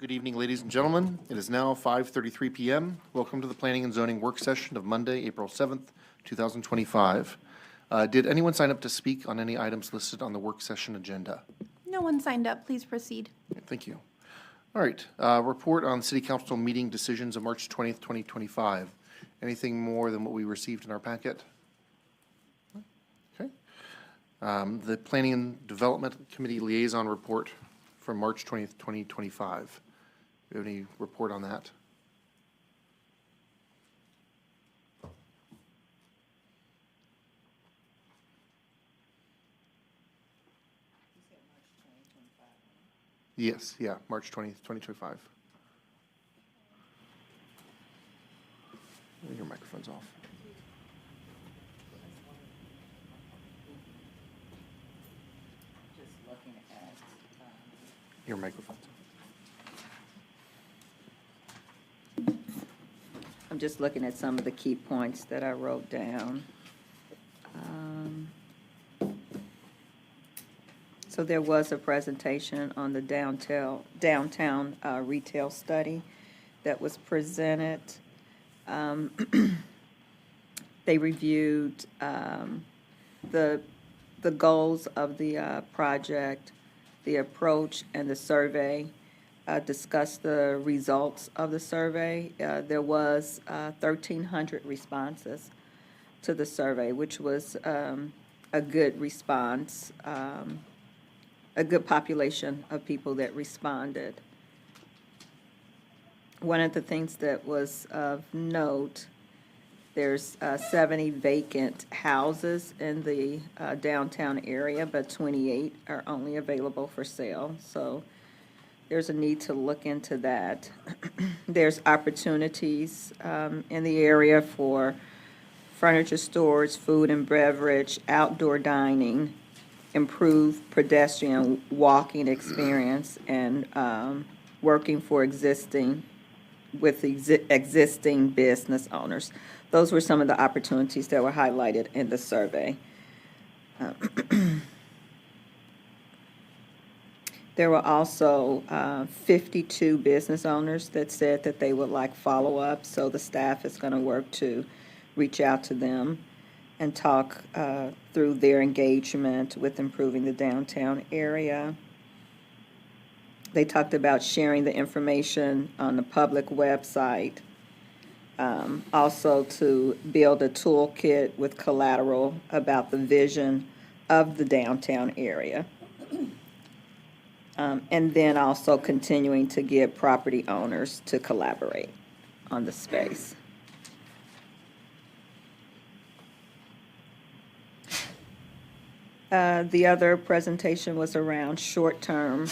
Good evening, ladies and gentlemen. It is now 5:33 p.m. Welcome to the Planning and Zoning Work Session of Monday, April 7th, 2025. Did anyone sign up to speak on any items listed on the work session agenda? No one signed up. Please proceed. Okay, thank you. All right. Report on City Council meeting decisions of March 20th, 2025. Anything more than what we received in our packet? Okay. The Planning and Development Committee Liaison Report from March 20th, 2025. Do you have any report on that? Yes, yeah, March 20th, 2025. Your microphone's off. Just looking at, Your microphone's off. I'm just looking at some of the key points that I wrote down. So there was a presentation on the downtown retail study that was presented. They reviewed the goals of the project, the approach, and the survey. Discussed the results of the survey. There was 1,300 responses to the survey, which was a good response, a good population of people that responded. One of the things that was of note, there's 70 vacant houses in the downtown area, but 28 are only available for sale. So there's a need to look into that. There's opportunities in the area for furniture stores, food and beverage, outdoor dining, improved pedestrian walking experience, and working for existing business owners. Those were some of the opportunities that were highlighted in the survey. There were also 52 business owners that said that they would like follow-up, so the staff is going to work to reach out to them and talk through their engagement with improving the downtown area. They talked about sharing the information on the public website, also to build a toolkit with collateral about the vision of the downtown area. And then also continuing to get property owners to collaborate on the space. The other presentation was around short-term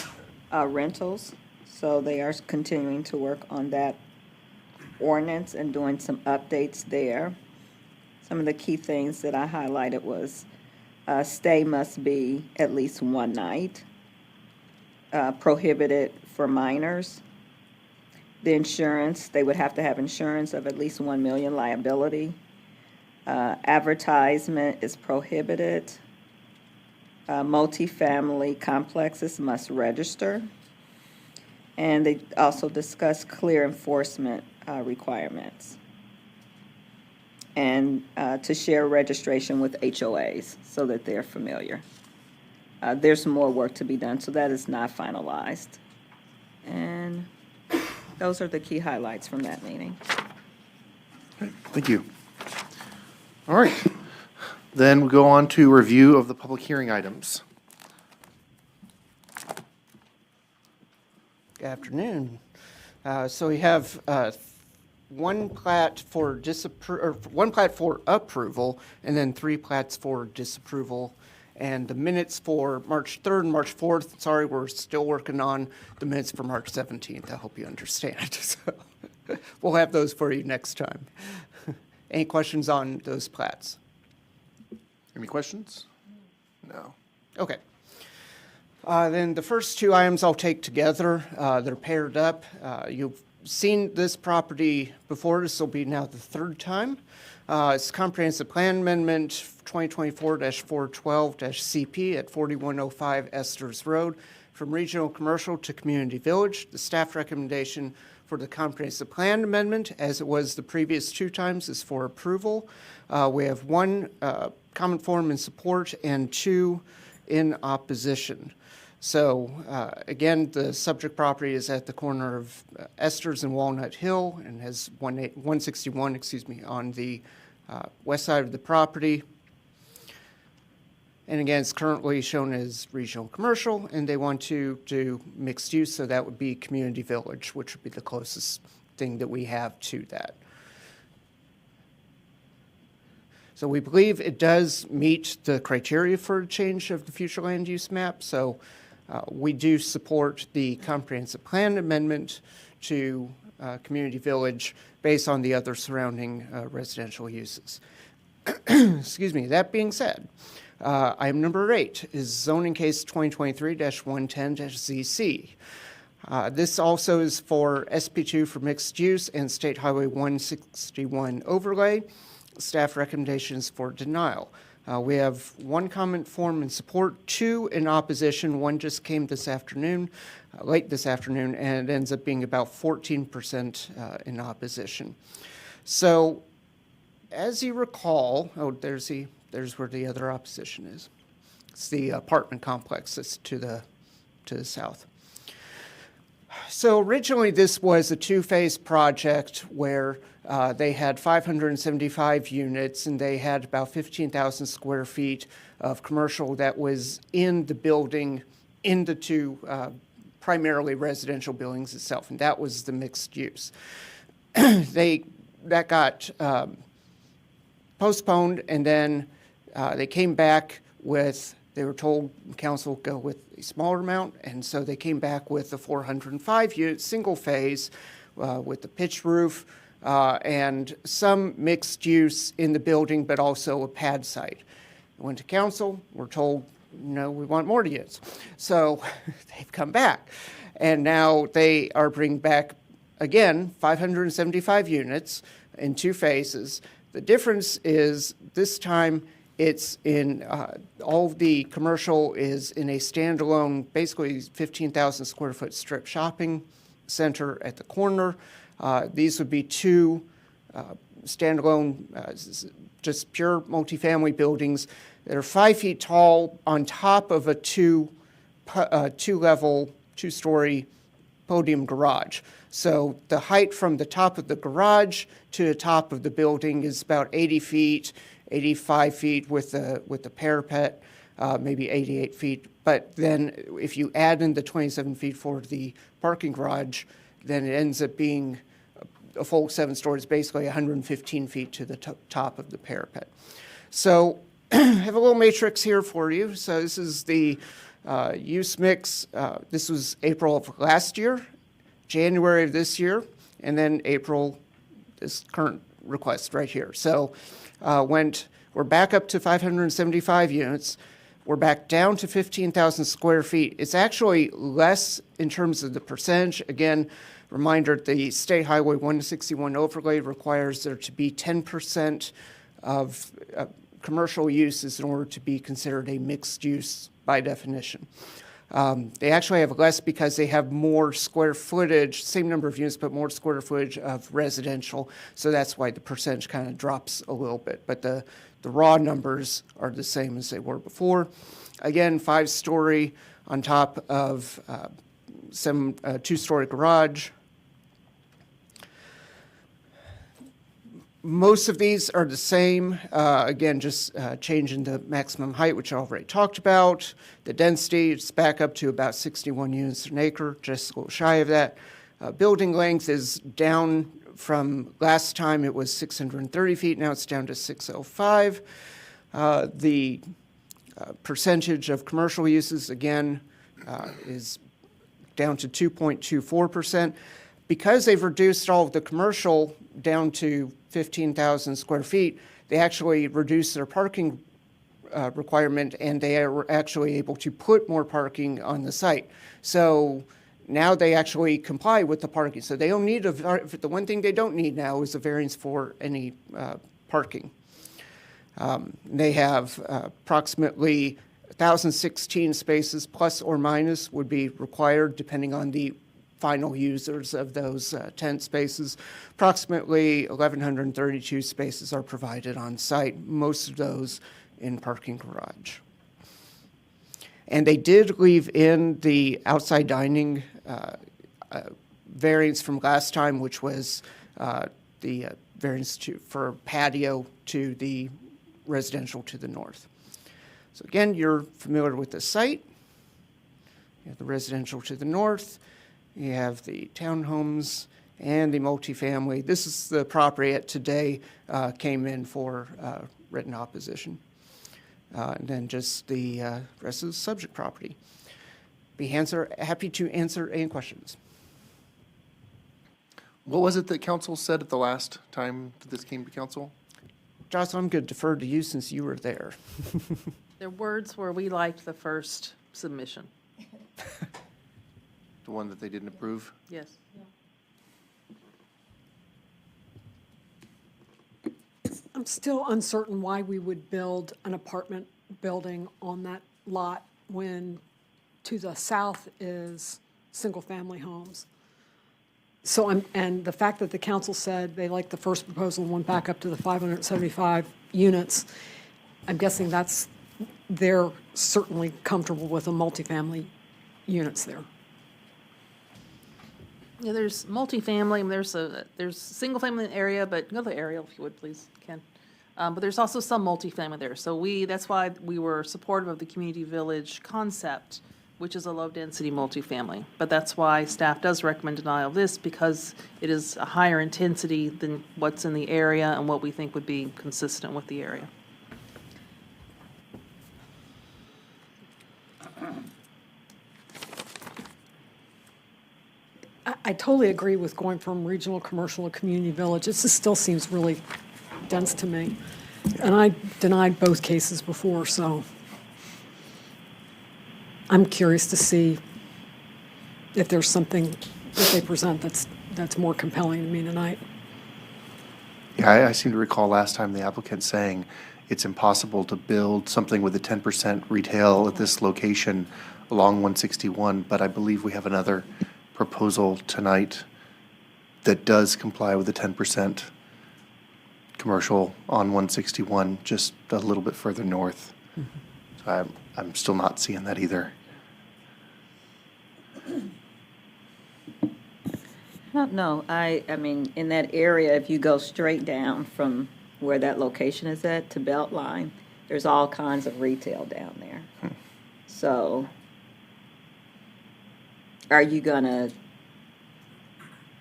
rentals. So they are continuing to work on that ordinance and doing some updates there. Some of the key things that I highlighted was stay must be at least one night. Prohibited for minors. The insurance, they would have to have insurance of at least 1 million liability. Advertisement is prohibited. Multifamily complexes must register. And they also discuss clear enforcement requirements. And to share registration with HOAs so that they're familiar. There's more work to be done, so that is not finalized. And those are the key highlights from that meeting. Okay, thank you. All right. Then we go on to review of the public hearing items. Good afternoon. So we have one plat for approval, and then 3 plats for disapproval. And the minutes for March 3rd and March 4th, sorry, we're still working on the minutes for March 17th. I hope you understand. So we'll have those for you next time. Any questions on those plats? Any questions? No. Okay. Then the first 2 items I'll take together. They're paired up. You've seen this property before. This will be now the 3rd time. It's Comprehensive Plan Amendment 2024-412-CP at 4105 Esther's Road from regional commercial to community village. The staff recommendation for the comprehensive plan amendment, as it was the previous 2 times, is for approval. We have 1 comment form in support and 2 in opposition. So again, the subject property is at the corner of Esther's and Walnut Hill and has 161, on the west side of the property. And again, it's currently shown as regional commercial, and they want to do mixed use, so that would be community village, which would be the closest thing that we have to that. So we believe it does meet the criteria for a change of the future land use map, so we do support the comprehensive plan amendment to community village based on the other surrounding residential uses. Excuse me, that being said, item number 8 is zoning case 2023-110-ZC. This also is for SP2 for mixed use and State Highway 161 overlay. Staff recommendations for denial. We have 1 comment form in support, 2 in opposition. 1 just came this afternoon, late this afternoon, and it ends up being about 14% in opposition. So, as you recall, there's where the other opposition is. It's the apartment complex that's to the south. So originally this was a 2-phase project where they had 575 units and they had about 15,000 square feet of commercial that was in the building, in the 2 primarily residential buildings itself, and that was the mixed use. That got postponed, and then they came back with, they were told council go with a smaller amount, and so they came back with the 405 unit single phase with the pitched roof and some mixed use in the building, but also a pad site. Went to council, we're told, no, we want more units. So they've come back, and now they are bringing back, again, 575 units in 2 phases. The difference is this time it's in, all of the commercial is in a standalone, basically 15,000 square foot strip shopping center at the corner. These would be 2 standalone, just pure multifamily buildings that are 5 feet tall on top of a 2-level, 2-story podium garage. So the height from the top of the garage to the top of the building is about 80 feet, 85 feet with the parapet, maybe 88 feet. But then if you add in the 27 feet for the parking garage, then it ends up being a full 7 stories, basically 115 feet to the top of the parapet. So I have a little matrix here for you. So this is the use mix. This was April of last year, January of this year, and then April, this current request right here. So we're back up to 575 units. We're back down to 15,000 square feet. It's actually less in terms of the percentage. Again, reminder, the State Highway 161 overlay requires there to be 10% of commercial uses in order to be considered a mixed use by definition. They actually have less because they have more square footage, same number of units, but more square footage of residential. So that's why the percentage kind of drops a little bit. But the raw numbers are the same as they were before. Again, 5-story on top of some 2-story garage. Most of these are the same. Again, just changing the maximum height, which I already talked about. The density, it's back up to about 61 units an acre, just a little shy of that. Building length is down from last time. It was 630 feet. Now it's down to 605. The percentage of commercial uses, again, is down to 2.24%. Because they've reduced all of the commercial down to 15,000 square feet, they actually reduced their parking requirement, and they are actually able to put more parking on the site. So now they actually comply with the parking. So they don't need the one thing they don't need now is a variance for any parking. They have approximately 1,016 spaces plus or minus would be required depending on the final users of those tent spaces. Approximately 1,132 spaces are provided on site, most of those in parking garage. And they did leave in the outside dining variance from last time, which was the variance for patio to the residential to the north. So again, you're familiar with the site. You have the residential to the north. You have the townhomes and the multifamily. This is the property that today came in for written opposition. And then just the rest of the subject property. Be happy to answer any questions. What was it that council said at the last time that this came to council? Jocelyn, I'm going to defer to you since you were there. Their words were, "We liked the first submission." The one that they didn't approve? Yes. I'm still uncertain why we would build an apartment building on that lot when to the south is single-family homes. So and the fact that the council said they liked the first proposal and went back up to the 575 units, I'm guessing they're certainly comfortable with the multifamily units there. Yeah, there's multifamily, and there's single family in the area, but go to the aerial if you would, please, Ken. But there's also some multifamily there. So that's why we were supportive of the community village concept, which is a low-density multifamily. But that's why staff does recommend denial of this, because it is a higher intensity than what's in the area and what we think would be consistent with the area. I totally agree with going from regional commercial to community village. This just still seems really dense to me. And I denied both cases before, so I'm curious to see if there's something that they present that's more compelling to me tonight. Yeah, I seem to recall last time the applicant saying it's impossible to build something with a 10% retail at this location along 161, but I believe we have another proposal tonight that does comply with the 10% commercial on 161, just a little bit further north. So I'm still not seeing that either. I don't know. I mean, in that area, if you go straight down from where that location is at to Beltline, there's all kinds of retail down there. So are you gonna,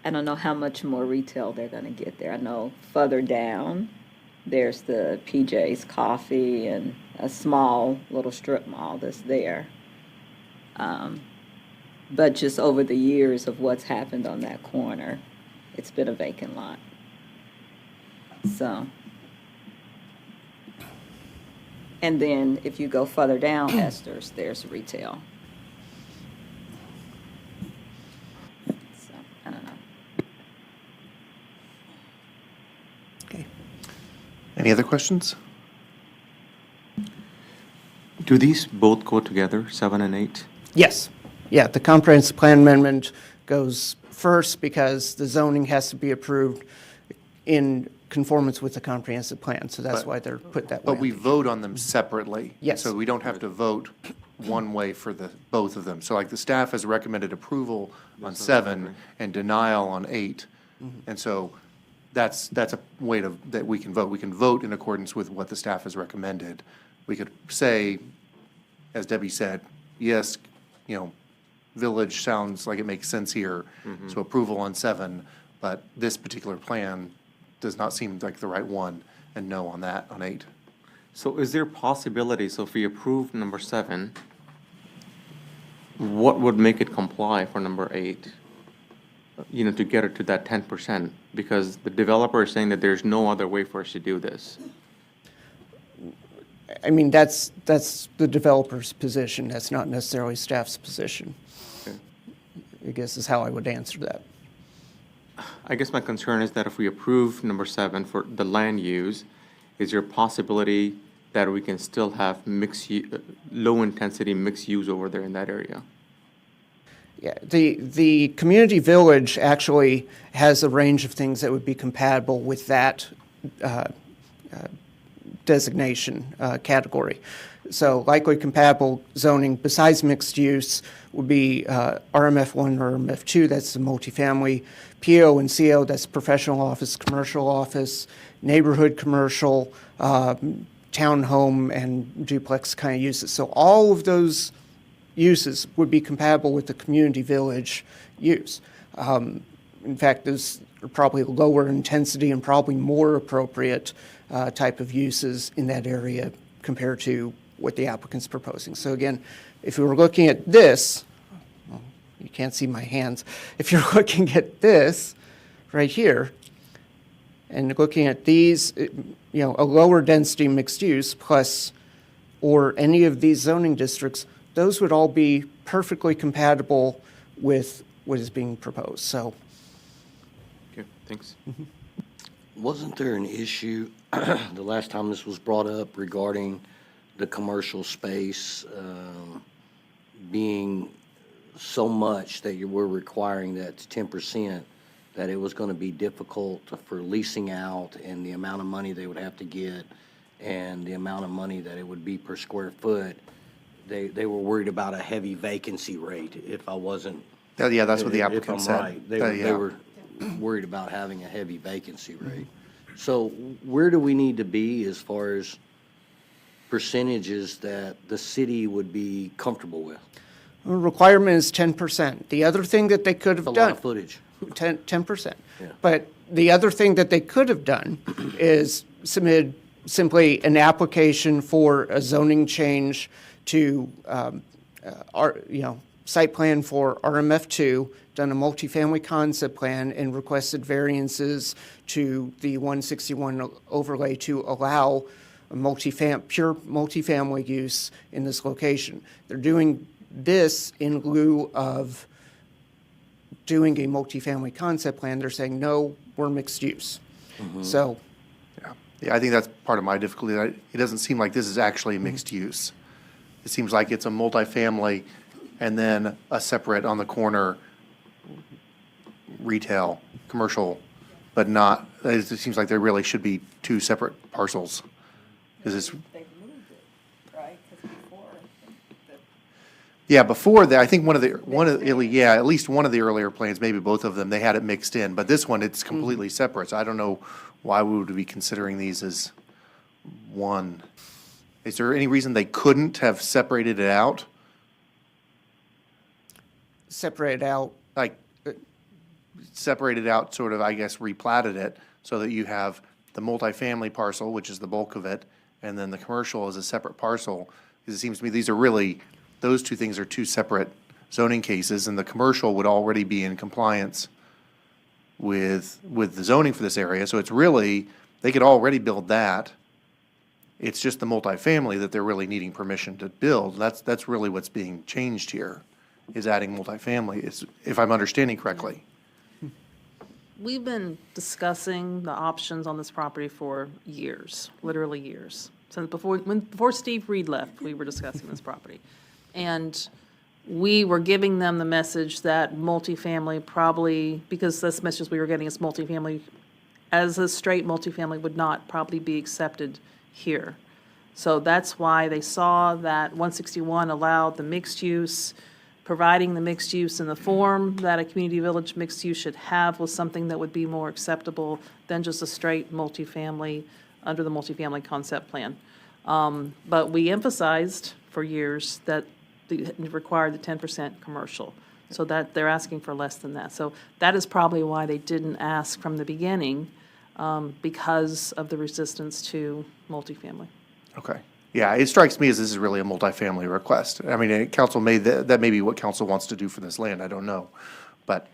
I don't know how much more retail they're gonna get there. I know further down, there's the PJ's Coffee and a small little strip mall that's there. But just over the years of what's happened on that corner, it's been a vacant lot. So. And then if you go further down Esther's, there's retail. So, I don't know. Okay. Any other questions? Do these both go together, 7 and 8? Yes. Yeah, the comprehensive plan amendment goes first because the zoning has to be approved in conformance with the comprehensive plan, so that's But- why they're put that way. But we vote on them separately. Yes. So we don't have to vote one way for both of them. So like the staff has recommended approval on 7 and denial on 8. And so that's a way that we can vote. We can vote in accordance with what the staff has recommended. We could say, as Debbie said, yes, village sounds like it makes sense here, so approval on 7, but this particular plan does not seem like the right one, and no on that, on 8. So is there a possibility, so if we approve number 7, what would make it comply for number 8? To get it to that 10%? Because the developer is saying that there's no other way for us to do this. I mean, that's the developer's position, that's not necessarily staff's position. Okay. I guess is how I would answer that. I guess my concern is that if we approve number 7 for the land use, is there a possibility that we can still have low-intensity mixed use over there in that area. Yeah, the community village actually has a range of things that would be compatible with that designation category. So likely compatible zoning besides mixed use would be RMF1 or RMF2, that's the multifamily, PO and CO, that's professional office, commercial office, neighborhood commercial, townhome and duplex kind of uses. So all of those uses would be compatible with the community village use. In fact, those are probably lower intensity and probably more appropriate type of uses in that area compared to what the applicant's proposing. So again, if we were looking at this, well, you can't see my hands. If you're looking at this right here, and looking at these, a lower density mixed use plus, or any of these zoning districts, those would all be perfectly compatible with what is being proposed, so. Okay, thanks. Wasn't there an issue the last time this was brought up regarding the commercial space being so much that you were requiring that 10%, that it was going to be difficult for leasing out and the amount of money they would have to get and the amount of money that it would be per square foot? They were worried about a heavy vacancy rate, if I wasn't. Yeah, that's what the if applicant I'm said. right. They were worried about having a heavy vacancy rate. So where do we need to be as far as percentages that the city would be comfortable with? The requirement is 10%. The other thing that they could have A lot done. of footage. 10%. Yeah. But the other thing that they could have done is submitted simply an application for a zoning change to, site plan for RMF2, done a multifamily concept plan, and requested variances to the 161 overlay to allow a pure multifamily use in this location. They're doing this in lieu of doing a multifamily concept plan. They're saying, no, we're mixed use. So, Yeah, I think that's part of my difficulty. It doesn't seem like this is actually mixed use. It seems like it's a multifamily and then a separate on the corner retail, commercial, but not, it seems like there really should be two separate parcels. Is this? Yeah, before that, I think at least one of the earlier plans, maybe both of them, they had it mixed in, but this one, it's completely separate, so I don't know why we would be considering these as one. Is there any reason they couldn't have separated it out? separate out. Like, separated out, sort of, I guess, replatted it, so that you have the multifamily parcel, which is the bulk of it, and then the commercial is a separate parcel. Because it seems to me these are really, those two things are two separate zoning cases, and the commercial would already be in compliance with the zoning for this area. So it's really, they could already build that. It's just the multifamily that they're really needing permission to build. That's really what's being changed here, is adding multifamily, if I'm understanding correctly. We've been discussing the options on this property for years, literally years. Since before Steve Reed left, we were discussing this property. And we were giving them the message that multifamily probably, because this message we were getting is multifamily, as a straight multifamily would not probably be accepted here. So that's why they saw that 161 allowed the mixed use. Providing the mixed use in the form that a community village mixed use should have was something that would be more acceptable than just a straight multifamily under the multifamily concept plan. But we emphasized for years that it required the 10% commercial, so that they're asking for less than that. So that is probably why they didn't ask from the beginning, because of the resistance to multifamily. Okay. Yeah, it strikes me as this is really a multifamily request. I mean, council that may be what council wants to do for this land, I don't know. But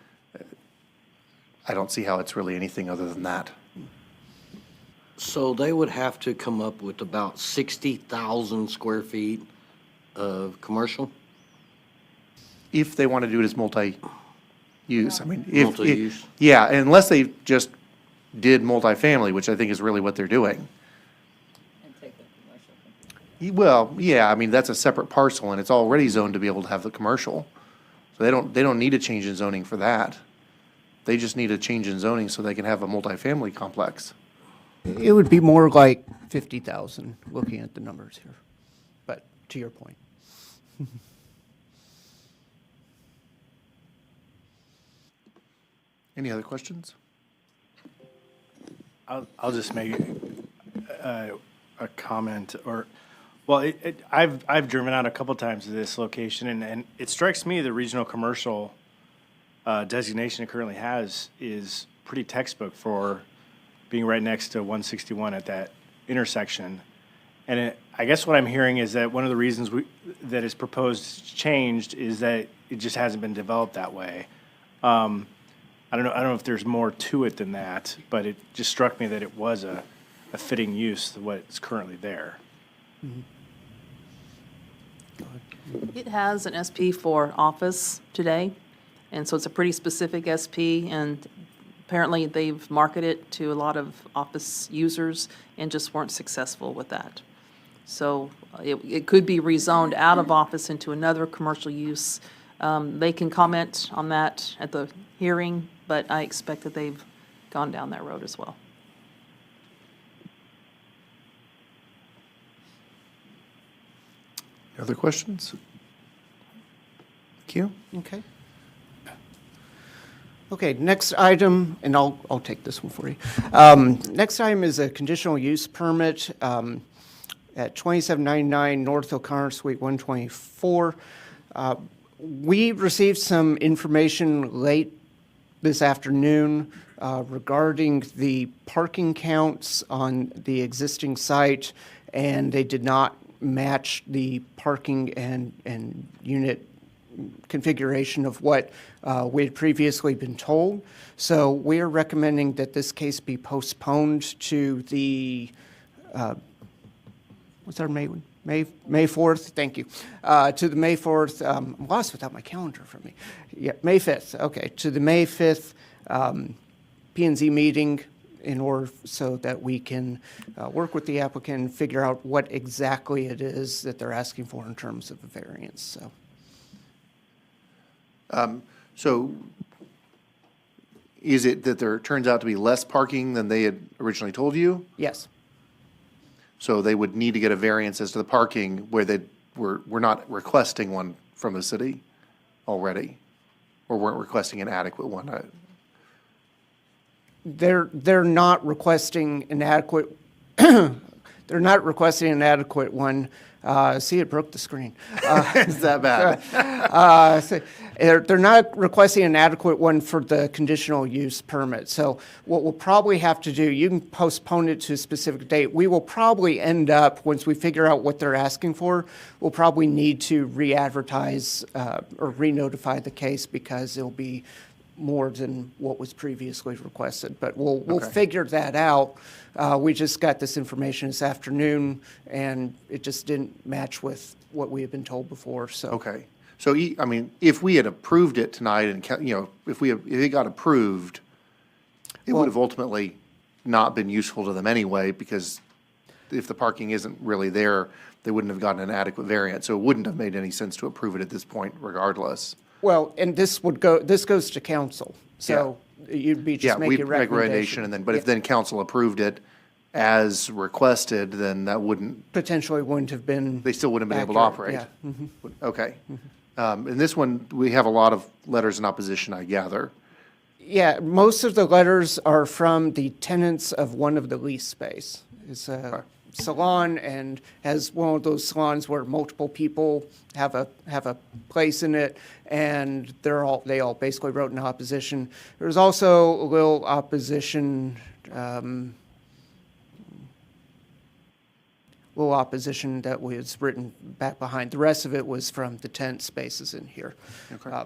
I don't see how it's really anything other than that. So they would have to come up with about 60,000 square feet of commercial? If they want to do it as multi-use, I mean, if. Multi-use. Yeah, unless they just did multifamily, which I think is really what they're doing. Well, yeah, I mean, that's a separate parcel, and it's already zoned to be able to have the commercial. So they don't need a change in zoning for that. They just need a change in zoning so they can have a multifamily complex. It would be more like 50,000, looking at the numbers here, but to your point. Any other questions? I'll just make a comment, or, well, I've driven out a couple times to this location, and it strikes me the regional commercial designation it currently has is pretty textbook for being right next to 161 at that intersection. And I guess what I'm hearing is that one of the reasons that is proposed changed is that it just hasn't been developed that way. I don't know if there's more to it than that, but it just struck me that it was a fitting use to what's currently there. It has an SP for office today, and so it's a pretty specific SP, and apparently they've marketed it to a lot of office users and just weren't successful with that. So it could be rezoned out of office into another commercial use. They can comment on that at the hearing, but I expect that they've gone down that road as well. Other questions? Thank you. Okay. Okay, next item, and I'll take this one for you. Next item is a conditional use permit at 2799 North O'Connor Suite 124. We received some information late this afternoon regarding the parking counts on the existing site, and they did not match the parking and unit configuration of what we had previously been told. So we are recommending that this case be postponed to the, what's our May one? May 4th, thank you. To the May 4th, I'm lost without my calendar from me. Yeah, May 5th, okay, to the May 5th P&Z meeting in order so that we can work with the applicant and figure out what exactly it is that they're asking for in terms of a variance, so. So is it that there turns out to be less parking than they had originally told you? Yes, So they would need to get a variance as to the parking where we're not requesting one from the city already? Or weren't requesting an adequate one? they're not requesting an adequate, they're not requesting an adequate one. See, it broke the screen. Is that bad? They're not requesting an adequate one for the conditional use permit. So what we'll probably have to do, you can postpone it to a specific date. We will probably end up, once we figure out what they're asking for, we'll probably need to re-advertise or re-notify the case because it'll be more than what was previously requested. But we'll Okay. figure that out. We just got this information this afternoon, and it just didn't match with what we had been told before, so. Okay. So, I mean, if we had approved it tonight and, if it got approved, it would have ultimately not been useful to them anyway, because if the parking isn't really there, they wouldn't have gotten an adequate variance. So it wouldn't have made any sense to approve it at this point regardless. Well, and this goes to council, so you'd be Yeah, just we making a make a recommendation. and then, but if then council approved it as requested, then that wouldn't, Potentially wouldn't have been. they still wouldn't have been able to operate. accurate, yeah. Mhm. Okay. In this one, we have a lot of letters in opposition, I gather. Yeah, most of the letters are from the tenants of one of the lease space. It's a salon and has one of those salons where multiple people have a place in it, and they all basically wrote in opposition. There was also a little opposition, that was written back behind. The rest of it was from the tent spaces in here. Okay.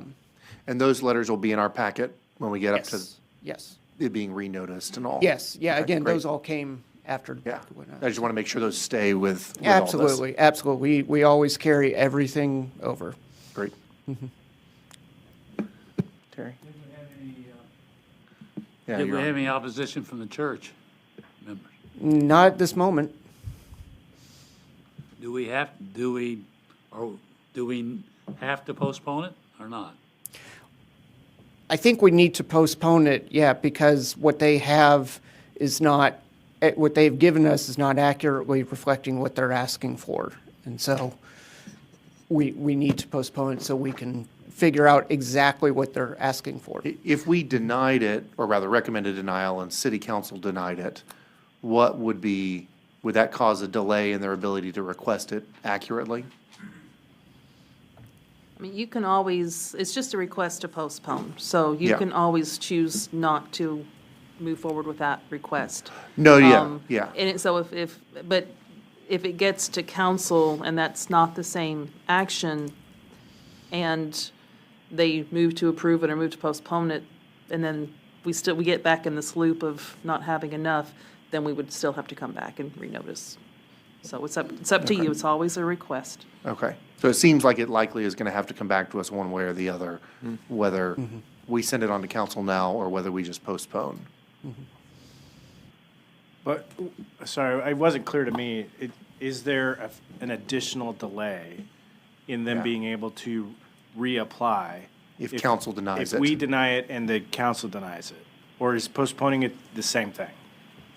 And those letters will be in our packet when we get up to Yes. it being renoticed and all? Yes, yeah, Okay, again, great. those all came after. Yeah, I just want to make sure those stay with all this. Absolutely, absolutely. We always carry everything over. Great. Terry? Yeah, Did we you're have on. any opposition from the church members? Not at this moment. Do we have to postpone it or not? I think we need to postpone it, yeah, because what they have is not, what they've given us is not accurately reflecting what they're asking for. And so we need to postpone it so we can figure out exactly what they're asking for. If we denied it, or rather recommended denial, and city council denied it, what would that cause a delay in their ability to request it accurately? I mean, you can always, it's just a request to postpone, so you Yeah. can always choose not to move forward with that request. No, yeah. And so but if it gets to council and that's not the same action, and they move to approve it or move to postpone it, and then we get back in this loop of not having enough, then we would still have to come back and renotice. So it's up to you. It's always a request. Okay. So it seems like it likely is going to have to come back to us one way or the other, whether we send it on to council now or whether we just postpone. But, sorry, it wasn't clear to me. Is there an additional delay in them Yeah. being able to reapply? If council denies If we it. deny it and the council denies it? Or is postponing it the same thing?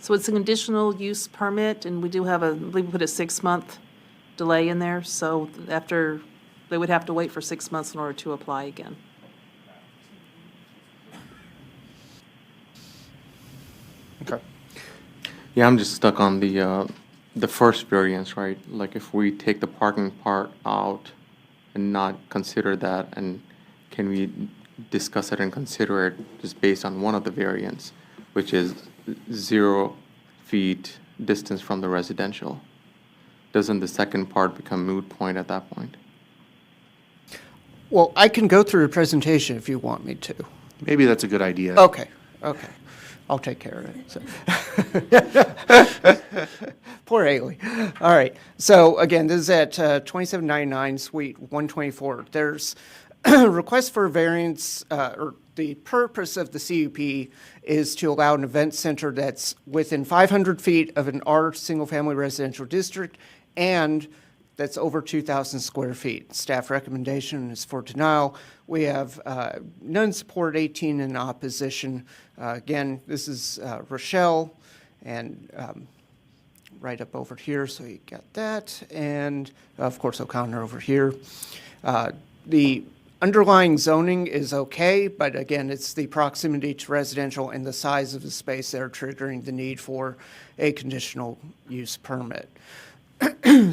So it's an conditional use permit, and we do have I believe we put a 6-month delay in there, so they would have to wait for 6 months in order to apply again. Okay. Yeah, I'm just stuck on the first variance, right? Like if we take the parking part out and not consider that, and can we discuss it and consider it just based on one of the variants, which is 0 feet distance from the residential? Doesn't the second part become moot point at that point? Well, I can go through a presentation if you want me to. Maybe that's a good idea. Okay. I'll take care of it. So. Poor Haley. All right. So again, this is at 2799 Suite 124. There's a request for a variance, or the purpose of the CUP is to allow an event center that's within 500 feet of an R single-family residential district and that's over 2,000 square feet. Staff recommendation is for denial. We have none support, 18 in opposition. Again, this is Rochelle, and right up over here, so you got that. And of course, O'Connor over here. The underlying zoning is okay, but again, it's the proximity to residential and the size of the space that are triggering the need for a conditional use permit.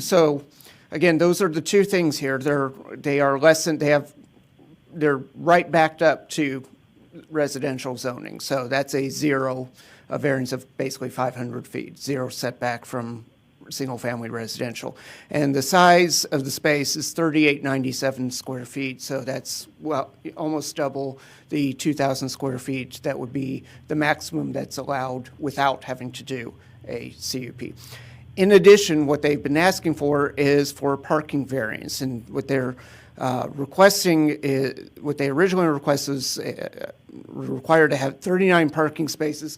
So, again, those are the two things here. They're right backed up to residential zoning. So that's a variance of basically 500 feet, 0 setback from single-family residential. And the size of the space is 3897 square feet, so that's, well, almost double the 2,000 square feet. That would be the maximum that's allowed without having to do a CUP. In addition, what they've been asking for is for a parking variance, and what they're requesting is, what they originally requested was required to have 39 parking spaces,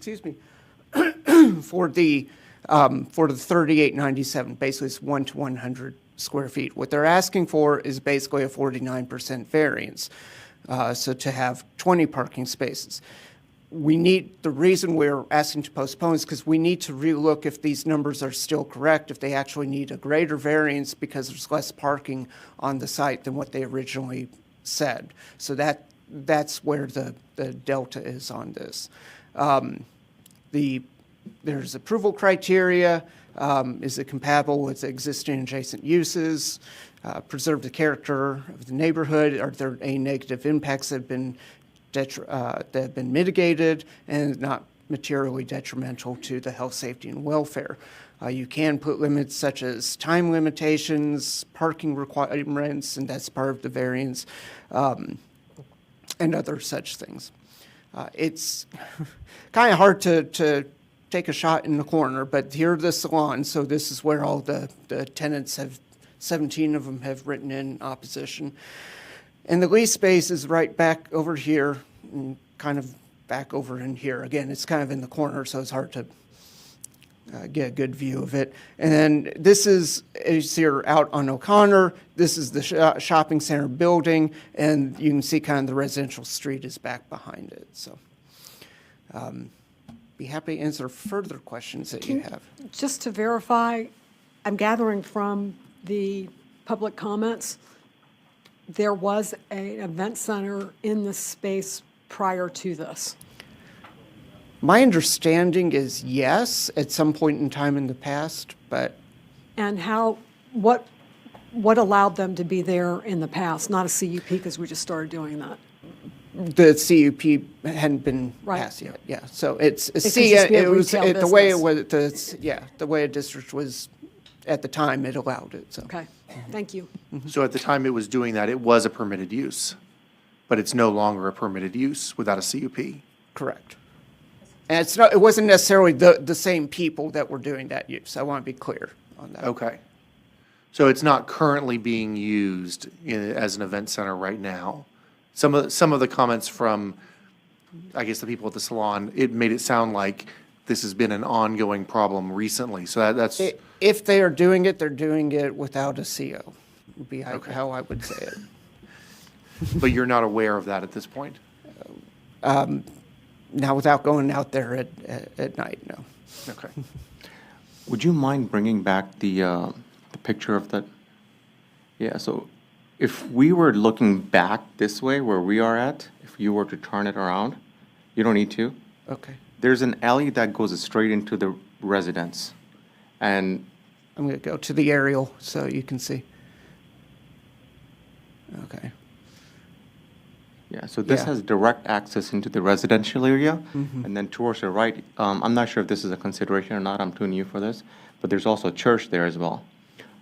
for the 3897, basically it's 1 to 100 square feet. What they're asking for is basically a 49% variance, so to have 20 parking spaces. The reason we're asking to postpone is because we need to relook if these numbers are still correct, if they actually need a greater variance because there's less parking on the site than what they originally said. So that's where the delta is on this. There's approval criteria. Is it compatible with existing adjacent uses? Preserve the character of the neighborhood? Are there any negative impacts that have been mitigated and not materially detrimental to the health, safety, and welfare? You can put limits such as time limitations, parking requirements, and that's part of the variance, and other such things. It's kind of hard to take a shot in the corner, but here are the salons, so this is where all the tenants 17 of them have written in opposition. And the lease space is right back over here and kind of back over in here. Again, it's kind of in the corner, so it's hard to get a good view of it. And then this is, as you're out on O'Connor, this is the shopping center building, and you can see kind of the residential street is back behind it. So be happy to answer further questions that you have. Just to verify, I'm gathering from the public comments, there was an event center in this space prior to this. My understanding is yes, at some point in time in the past, but And what allowed them to be there in the past, not a CUP, because we just started doing that? the CUP hadn't been Right. passed yet. Yeah, so it's, could just be a it was, retail the way it business. was, the way a district was, at the time, it allowed it, so. Okay, thank you. So at the time it was doing that, it was a permitted use, but it's no longer a permitted use without a CUP. Correct. And it's not, it wasn't necessarily the same people that were doing that use. I want to be clear on that. Okay. So it's not currently being used as an event center right now. Some of the comments from, I guess, the people at the salon, it made it sound like this has been an ongoing problem recently. So that's, If they are doing it, they're doing it without a CO, would be how I would say it. but you're not aware of that at this point? Now, without going out there at night, no. Okay. Would you mind bringing back the picture of that? Yeah, so if we were looking back this way where we are at, if you were to turn it around, you don't need to. Okay. There's an alley that goes straight into the residence. And I'm going to go to the aerial so you can see. Okay. yeah, so this Yeah. has direct access into the residential area. And then towards the right, I'm not sure if this is a consideration or not, I'm too new for this, but there's also a church there as well.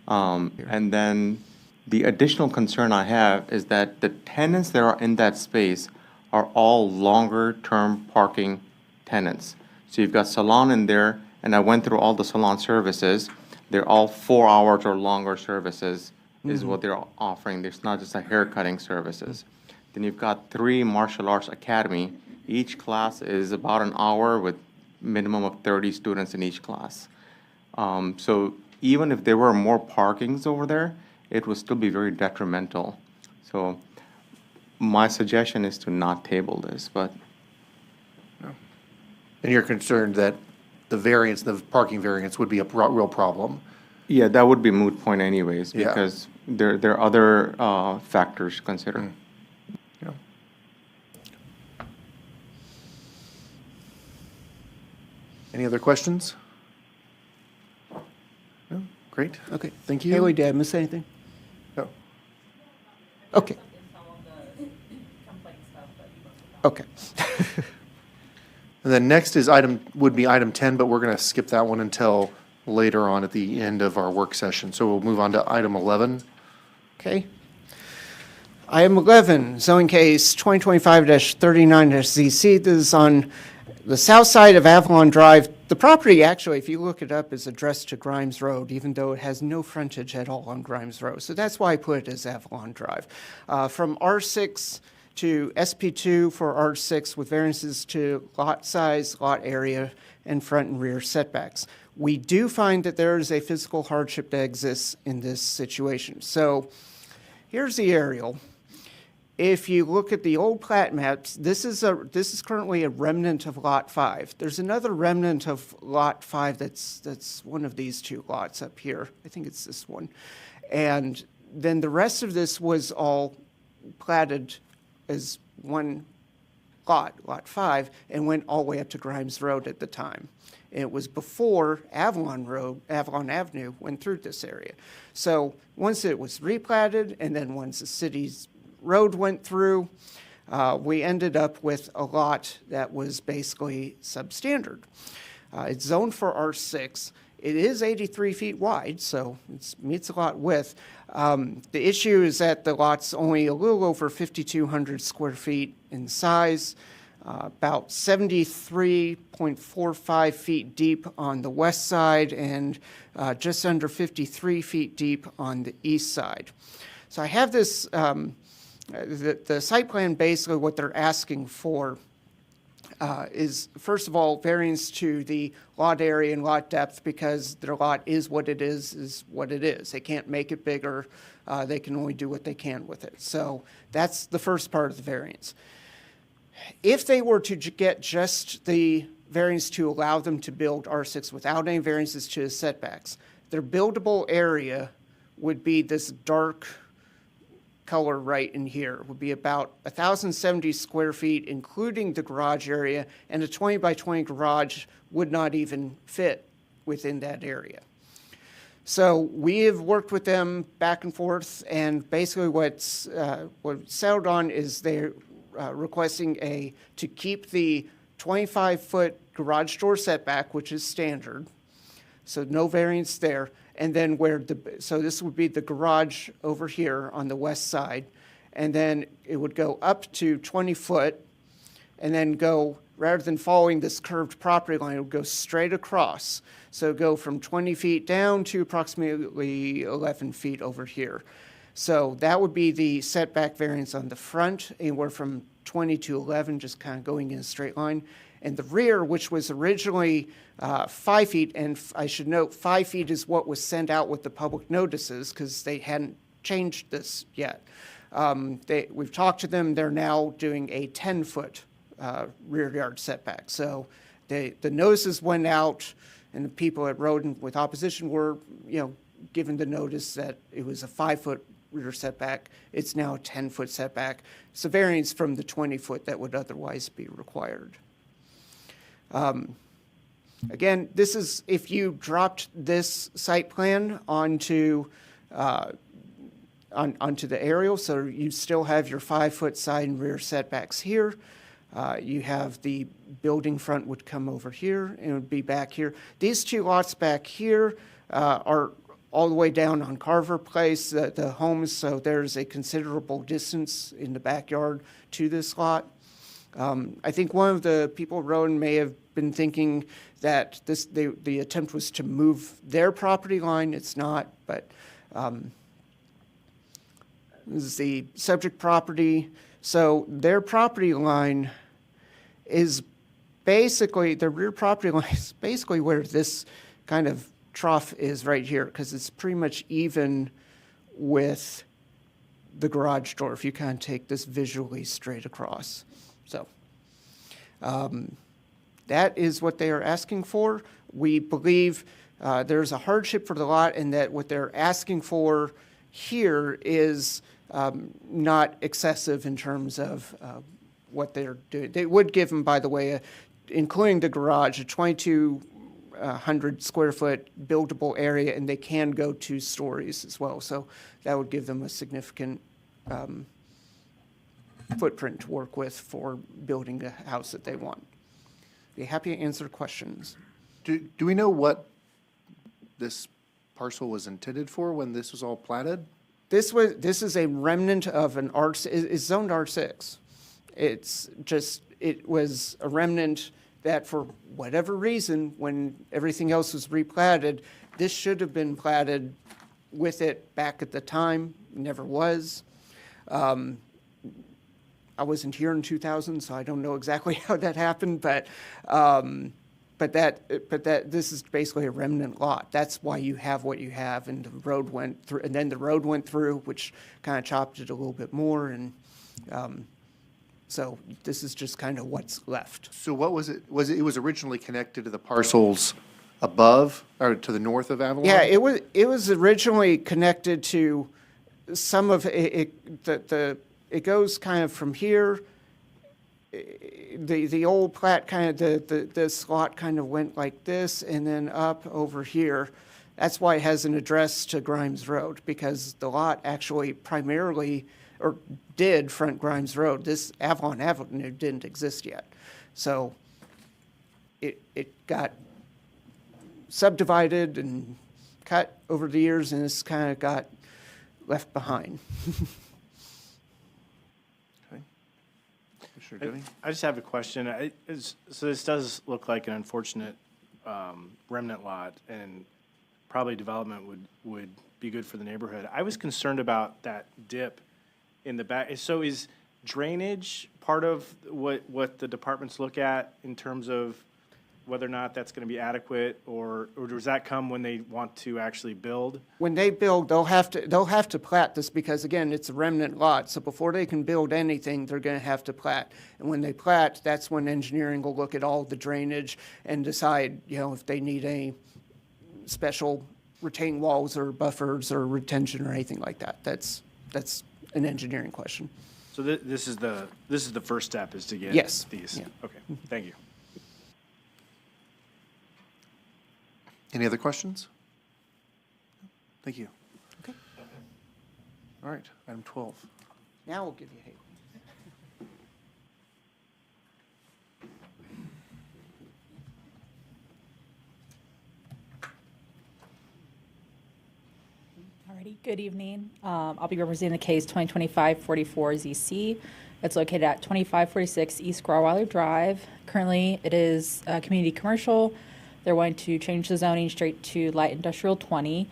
And then the additional concern I have is that the tenants that are in that space are all longer-term parking tenants. So you've got salon in there, and I went through all the salon services. They're all 4 hours or longer services is what they're offering. There's not just a hair cutting services. Then you've got 3 martial arts academy. Each class is about an hour with minimum of 30 students in each class. So even if there were more parkings over there, it would still be very detrimental. So my suggestion is to not table this, but And you're concerned that the variance, the parking variance would be a real problem? yeah, that would be moot point anyways, Yeah. because there are other factors to consider. Yeah. Any other questions? No? Great. Okay. Thank you. Haley, did I miss anything? No. Okay. Okay. And then next is would be item 10, but we're going to skip that one until later on at the end of our work session. So we'll move on to item 11. Okay. Item 11, zoning case 2025-39-ZC. This is on the south side of Avalon Drive. The property, actually, if you look it up, is addressed to Grimes Road, even though it has no frontage at all on Grimes Road. So that's why I put it as Avalon Drive. From R6 to SP2 for R6 with variances to lot size, lot area, and front and rear setbacks. We do find that there is a physical hardship that exists in this situation. So here's the aerial. If you look at the old plat maps, this is currently a remnant of Lot 5. There's another remnant of Lot 5 that's one of these two lots up here. I think it's this one. And then the rest of this was all platted as one lot, Lot 5, and went all the way up to Grimes Road at the time. And it was before Avalon Avenue went through this area. So once it was replatted, and then once the city's road went through, we ended up with a lot that was basically substandard. It's zoned for R6. It is 83 feet wide, so it meets a lot width. The issue is that the lot's only a little over 5,200 square feet in size, about 73.45 feet deep on the west side, and just under 53 feet deep on the east side. So I have this, the site plan, basically what they're asking for is, first of all, variance to the lot area and lot depth, because their lot is what it is what it is. They can't make it bigger. They can only do what they can with it. So that's the first part of the variance. If they were to get just the variance to allow them to build R6 without any variances to the setbacks, their buildable area would be this dark color right in here. Would be about 1,070 square feet, including the garage area, and a 20 by 20 garage would not even fit within that area. So we have worked with them back and forth, and basically what settled on is they're requesting to keep the 25-foot garage door setback, which is standard, so no variance there. And then so this would be the garage over here on the west side, and then it would go up to 20 foot, and then go, rather than following this curved property line, it would go straight across. So go from 20 feet down to approximately 11 feet over here. So that would be the setback variance on the front, anywhere from 20 to 11, just kind of going in a straight line. And the rear, which was originally 5 feet, and I should note 5 feet is what was sent out with the public notices, because they hadn't changed this yet. We've talked to them, they're now doing a 10-foot rear yard setback. So the notices went out, and the people at Roden with opposition were, given the notice that it was a 5-foot rear setback. It's now a 10-foot setback. It's a variance from the 20-foot that would otherwise be required. Again, this is if you dropped this site plan onto the aerial, so you still have your 5-foot side and rear setbacks here. You have the building front would come over here and it would be back here. These two lots back here are all the way down on Carver Place, the homes, so there's a considerable distance in the backyard to this lot. I think one of the people at Rowan may have been thinking that the attempt was to move their property line. It's not, but this is the subject property. So their property line is basically, the rear property line is basically where this kind of trough is right here, because it's pretty much even with the garage door if you kind of take this visually straight across. So that is what they are asking for. We believe there's a hardship for the lot, and that what they're asking for here is not excessive in terms of what they're doing. They would give them, by the way, including the garage, a 2,200 square foot buildable area, and they can go 2 stories as well. So that would give them a significant footprint to work with for building the house that they want. Be happy to answer questions. Do we know what this parcel was intended for when this was all platted? This is a remnant of an it's zoned R6. It was a remnant that for whatever reason, when everything else was replatted, this should have been platted with it back at the time, never was. I wasn't here in 2000, so I don't know exactly how that happened, but this is basically a remnant lot. That's why you have what you have, and the road went through, and then the road went through, which kind of chopped it a little bit more, and so this is just kind of what's left. So what was it? It was originally connected to the parcels above or to the north of Avalon? Yeah, it was originally connected to some of it. It goes kind of from here. The old plat kind of this lot kind of went like this and then up over here. That's why it has an address to Grimes Road, because the lot actually primarily or did front Grimes Road. This Avalon Avenue didn't exist yet, so it got subdivided and cut over the years, and this kind of got left behind. I just have a question. So this does look like an unfortunate remnant lot, and probably development would be good for the neighborhood. I was concerned about that dip in the back. So is drainage part of what the departments look at in terms of whether or not that's going to be adequate, or does that come when they want to actually build? When they build, they'll have to plat this because, again, it's a remnant lot. So before they can build anything, they're going to have to plat. And when they plat, that's when engineering will look at all the drainage and decide, if they need any special retaining walls or buffers or retention or anything like that. That's an engineering question. So this is the first step, is to get Yes. these? Yeah. Okay, thank you. Any other questions? Thank you. Okay. All right, item 12. Now we'll give you Haley. Alrighty, good evening. I'll be representing the case 2025-44ZC. It's located at 2546 East Grawweiler Drive. Currently, it is community commercial. They're wanting to change the zoning straight to light industrial 20.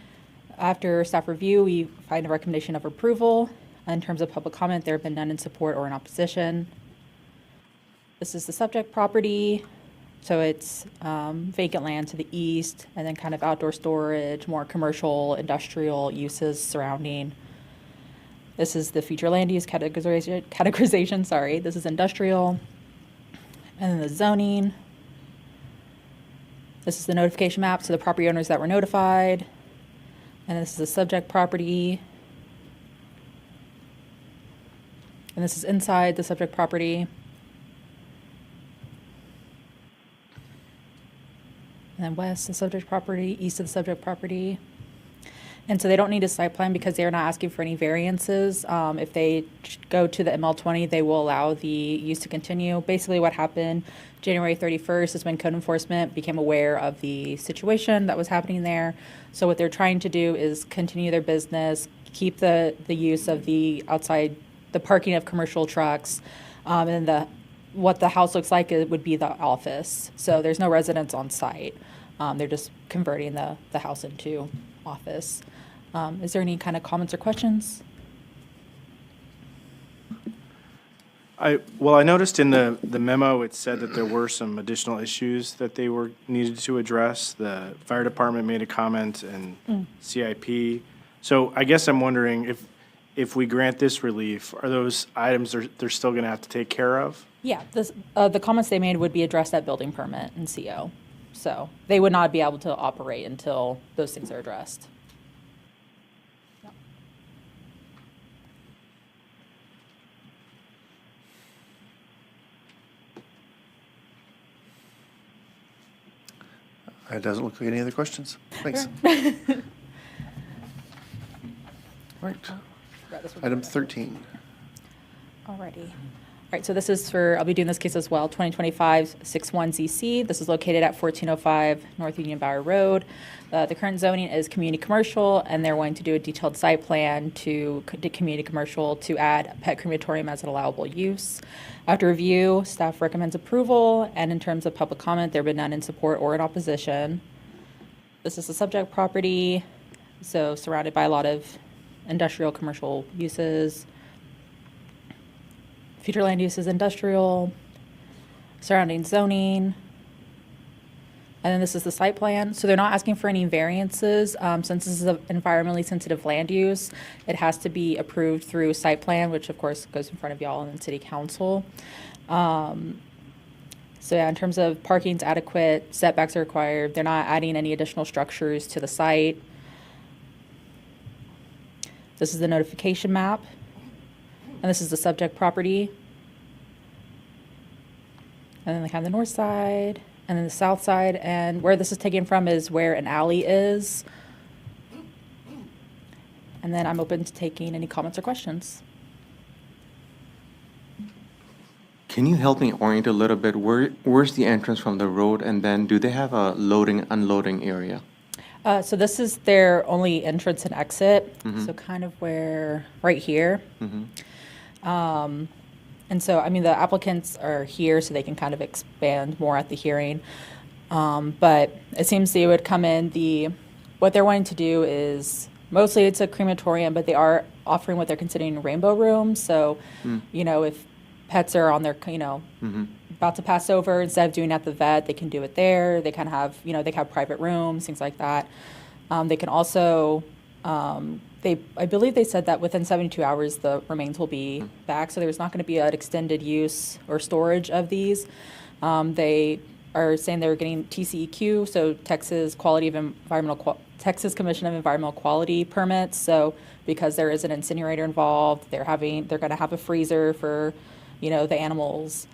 After staff review, we find a recommendation of approval. In terms of public comment, there have been none in support or in opposition. This is the subject property. So it's vacant land to the east, and then kind of outdoor storage, more commercial, industrial uses surrounding. This is the future land use categorization, sorry. This is industrial. And then the zoning. This is the notification map to the property owners that were notified. And this is the subject property. And this is inside the subject property. And then west, the subject property, east of the subject property. And so they don't need a site plan because they're not asking for any variances. If they go to the ML20, they will allow the use to continue. Basically what happened January 31st is when code enforcement became aware of the situation that was happening there. So what they're trying to do is continue their business, keep the use of the outside, the parking of commercial trucks, and what the house looks like, it would be the office. So there's no residents on site. They're just converting the house into office. Is there any kind of comments or questions? I noticed in the memo, it said that there were some additional issues that they needed to address. The fire department made a comment and CIP. So I guess I'm wondering if we grant this relief, are those items they're still going to have to take care of? Yeah, the comments they made would be addressed at building permit and CO. So they would not be able to operate until those things are addressed. It doesn't look like any other questions. Thanks. All right, item 13. Alrighty. All right, so this is I'll be doing this case as well, 2025-61ZC. This is located at 1405 North Union Bower Road. The current zoning is community commercial, and they're going to do a detailed site plan to community commercial to add pet crematorium as an allowable use. After review, staff recommends approval, and in terms of public comment, there have been none in support or in opposition. This is the subject property, so surrounded by a lot of industrial commercial uses. Future land use is industrial, surrounding zoning. And then this is the site plan. So they're not asking for any variances. Since this is an environmentally sensitive land use, it has to be approved through site plan, which of course goes in front of y'all and then city council. So yeah, in terms of parking's adequate, setbacks are required. They're not adding any additional structures to the site. This is the notification map. And this is the subject property. And then they have the north side, and then the south side, and where this is taken from is where an alley is. And then I'm open to taking any comments or questions. Can you help me orient a little bit? Where's the entrance from the road, and then do they have a loading, unloading area? So this is their only entrance and exit. So kind of right here. And so, I mean, the applicants are here so they can kind of expand more at the hearing. But it seems they would come in, what they're wanting to do is, mostly it's a crematorium, but they are offering what they're considering rainbow rooms. So, if pets are on their, about to pass over, instead of doing it at the vet, they can do it there. They kind of have, they can have private rooms, things like that. They can also, I believe they said that within 72 hours, the remains will be back. So there's not going to be an extended use or storage of these. They are saying they're getting TCEQ, so Texas Commission of Environmental Quality permits. So because there is an incinerator involved, they're going to have a freezer for, the animals.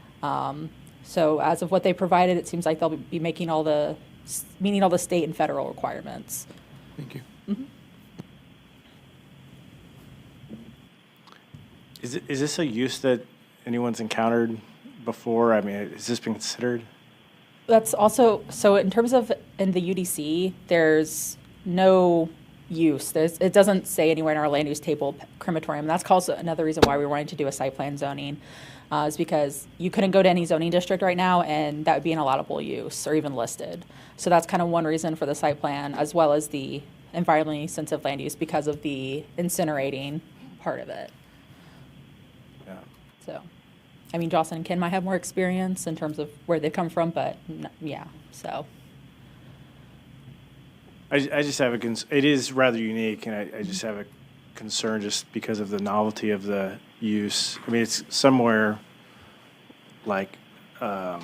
So as of what they provided, it seems like they'll be meeting all the state and federal requirements. Thank you. Is this a use that anyone's encountered before? I mean, has this been considered? That's also, so in terms of in the UDC, there's no use. It doesn't say anywhere in our land use table crematorium. That's also another reason why we wanted to do a site plan zoning, is because you couldn't go to any zoning district right now and that would be an allowable use or even listed. So that's kind of one reason for the site plan, as well as the environmentally sensitive land use because of the incinerating part of it. Yeah. So, I mean, Jocelyn and Ken might have more experience in terms of where they come from, but yeah, so. I just have it is rather unique, and I just have a concern just because of the novelty of the use. I mean, it's somewhere like, a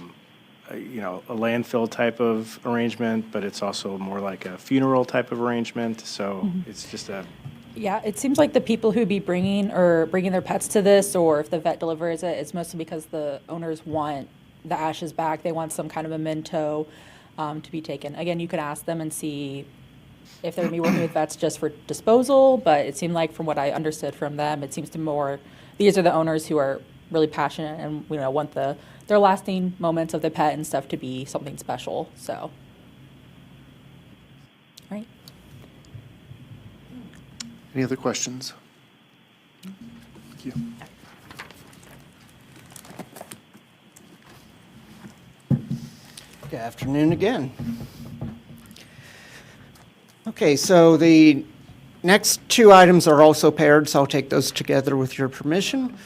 landfill type of arrangement, but it's also more like a funeral type of arrangement. So it's just Yeah, it seems like the people who'd be bringing their pets to this, or if the vet delivers it, it's mostly because the owners want the ashes back. They want some kind of memento to be taken. Again, you could ask them and see if they're going to be working with vets just for disposal, but it seemed like from what I understood from them, it seems to these are the owners who are really passionate and, want their lasting moments of the pet and stuff to be something special, so. Right. Any other questions? Thank you. Good afternoon again. Okay, so the next two items are also paired, so I'll take those together with your permission.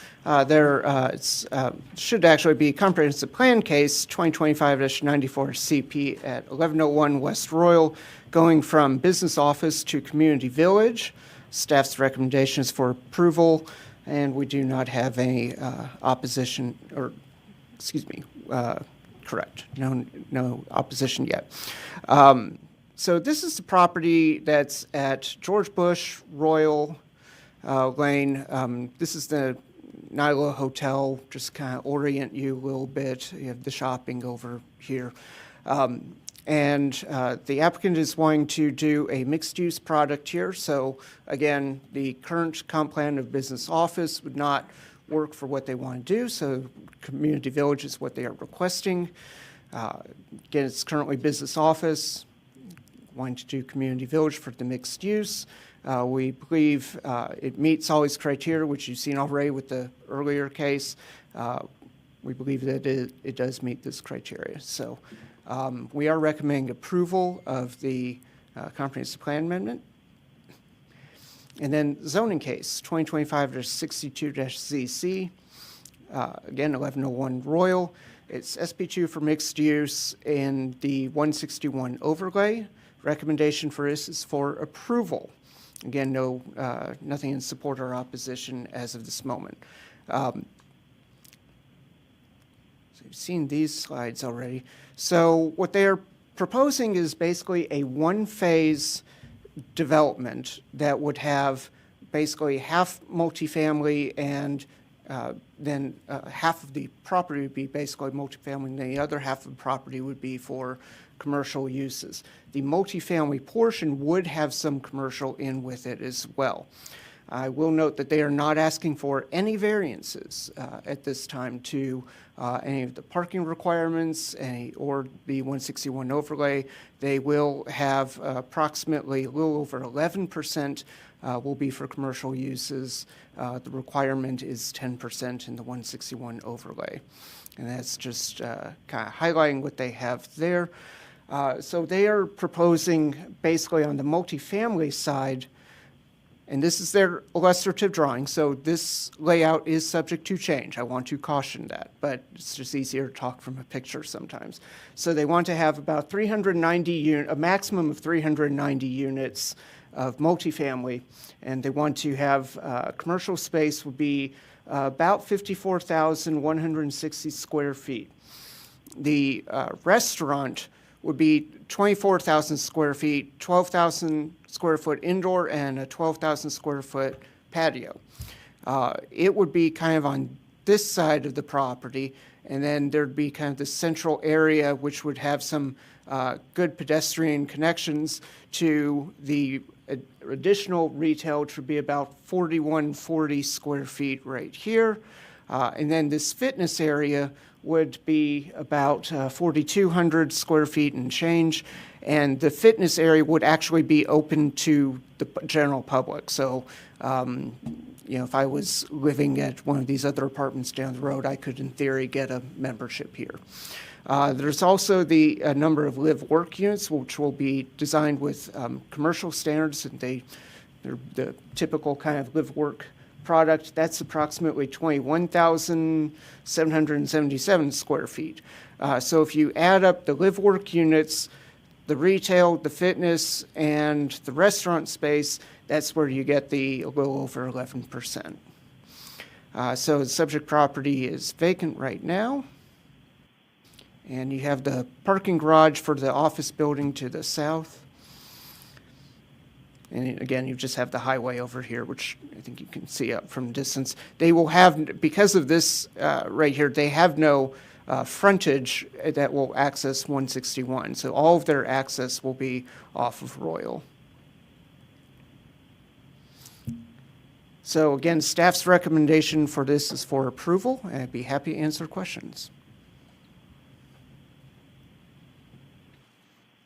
Should actually be comprehensive plan case 2025-94 CP at 1101 West Royal, going from business office to community village. Staff's recommendations for approval, and we do not have any opposition, or, correct, no opposition yet. So this is the property that's at George Bush Royal Lane. This is the Nyla Hotel, just kind of orient you a little bit. You have the shopping over here. And the applicant is wanting to do a mixed-use product here. So again, the current comp plan of business office would not work for what they want to do. So community village is what they are requesting. Again, it's currently business office, wanting to do community village for the mixed use. We believe it meets all these criteria, which you've seen already with the earlier case. We believe that it does meet this criteria. So we are recommending approval of the comprehensive plan amendment. And then zoning case 2025-62-ZC, again 1101 Royal. It's SB2 for mixed use in the 161 overlay. Recommendation for this is for approval. Again, nothing in support or opposition as of this moment. So you've seen these slides already. So what they are proposing is basically a one-phase development that would have basically half multifamily and then half of the property would be basically multifamily, and the other half of the property would be for commercial uses. The multifamily portion would have some commercial in with it as well. I will note that they are not asking for any variances at this time to any of the parking requirements or the 161 overlay. They will have approximately a little over 11% will be for commercial uses. The requirement is 10% in the 161 overlay. And that's just kind of highlighting what they have there. So they are proposing basically on the multifamily side And this is their illustrative drawing, so this layout is subject to change. I want to caution that, but it's just easier to talk from a picture sometimes. So they want to have about 390 a maximum of 390 units of multifamily, and they want to have commercial space would be about 54,160 square feet. The restaurant would be 24,000 square feet, 12,000 square foot indoor, and a 12,000 square foot patio. It would be kind of on this side of the property, and then there'd be kind of the central area, which would have some good pedestrian connections to the additional retail, which would be about 4,140 square feet right here. And then this fitness area would be about 4,200 square feet and change. And the fitness area would actually be open to the general public. So, if I was living at one of these other apartments down the road, I could, in theory, get a membership here. There's also the number of live-work units, which will be designed with commercial standards, and they're the typical kind of live-work product. That's approximately 21,777 square feet. So if you add up the live-work units, the retail, the fitness, and the restaurant space, that's where you get a little over 11%. So the subject property is vacant right now. And you have the parking garage for the office building to the south. And again, you just have the highway over here, which I think you can see up from a distance. They will have, because of this right here, they have no frontage that will access 161. So all of their access will be off of Royal. So again, staff's recommendation for this is for approval, and I'd be happy to answer questions.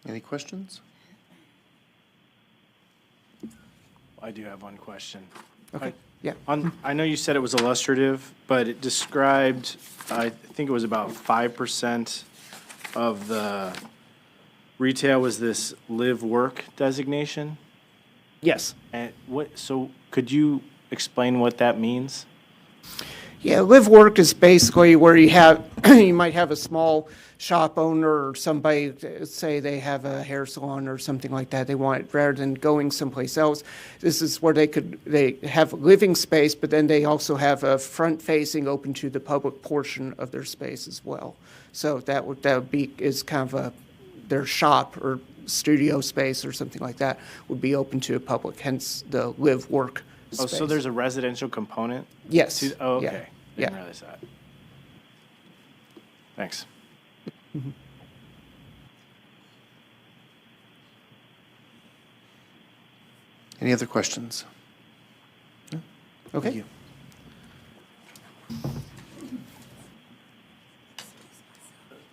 Any questions? I do have one question. Okay, yeah. I know you said it was illustrative, but it described, I think it was about 5% of the retail was this live-work designation? Yes. And so could you explain what that means? Yeah, live work is basically where you have, you might have a small shop owner or somebody, say they have a hair salon or something like that. They want it rather than going someplace else. This is where they have living space, but then they also have a front facing open to the public portion of their space as well. So that would be is kind of their shop or studio space or something like that would be open to the public, hence the live work space. Oh, so there's a residential component? Yes. Oh, Yeah. okay. Yeah. Didn't realize that. Thanks. Any other questions? Okay. Thank you.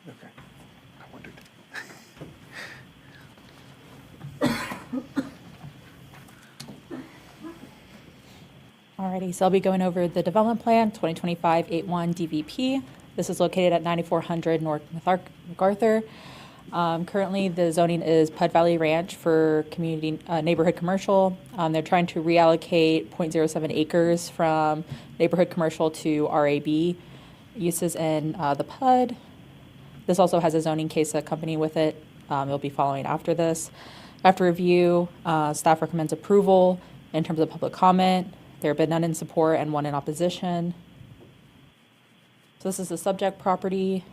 Okay, I wondered. Alrighty, so I'll be going over the development plan, 2025-81 DVP. This is located at 9400 North MacArthur. Currently, the zoning is Pud Valley Ranch for community neighborhood commercial. They're trying to reallocate 0.07 acres from neighborhood commercial to RAB uses in the Pud. This also has a zoning case accompanying with it. It'll be following after this. After review, staff recommends approval in terms of public comment. There have been none in support and one in opposition. So this is the subject property.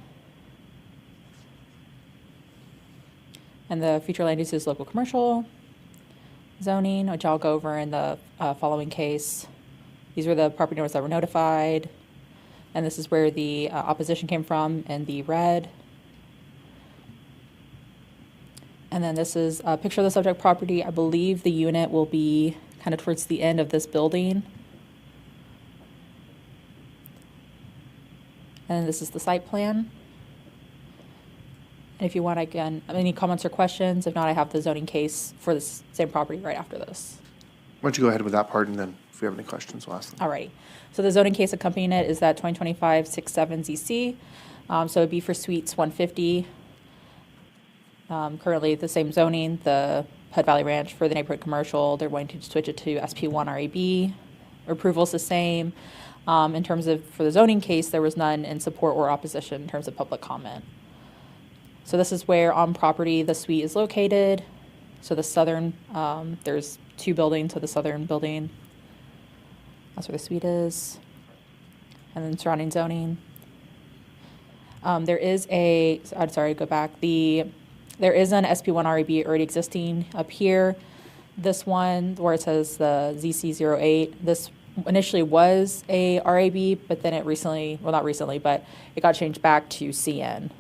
And the future land use is local commercial zoning, which I'll go over in the following case. These were the property owners that were notified. And this is where the opposition came from in the red. And then this is a picture of the subject property. I believe the unit will be kind of towards the end of this building. And this is the site plan. And if you want, again, any comments or questions? If not, I have the zoning case for this same property right after this. Why don't you go ahead with that part, and then if we have any questions, we'll ask them. Alrighty. So the zoning case accompanying it is that 2025-67 ZC. So it'd be for suites 150. Currently the same zoning. The Hood Valley Ranch for the neighborhood commercial. They're going to switch it to SP1 RAB. Approval's the same. In terms of, for the zoning case, there was none in support or opposition in terms of public comment. So this is where on property the suite is located. So the southern, there's two buildings, so the southern building, that's where the suite is. And then surrounding zoning. There is a, I'm sorry, go back. There is an SP1 RAB already existing up here. This one, where it says the ZC08, this initially was a RAB, but then it recently, well, not recently, but it got changed back to CN.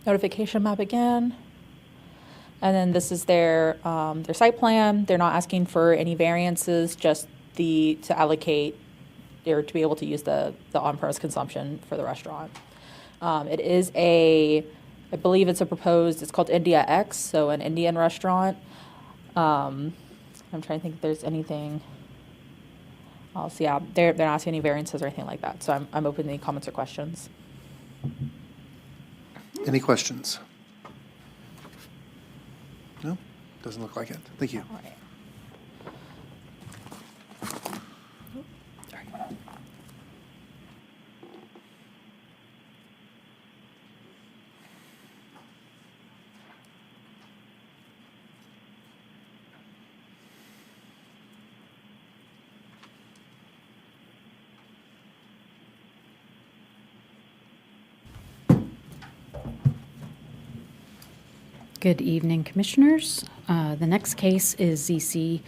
Notification map again. And then this is their site plan. They're not asking for any variances, just to allocate or to be able to use the on-premise consumption for the restaurant. It is I believe it's it's called India X, so an Indian restaurant. I'm trying to think if there's anything else. Yeah, they're not asking any variances or anything like that. So I'm open to any comments or questions. Any questions? No? Doesn't look like it. Thank you. All right. Good evening, Commissioners. The next case is ZC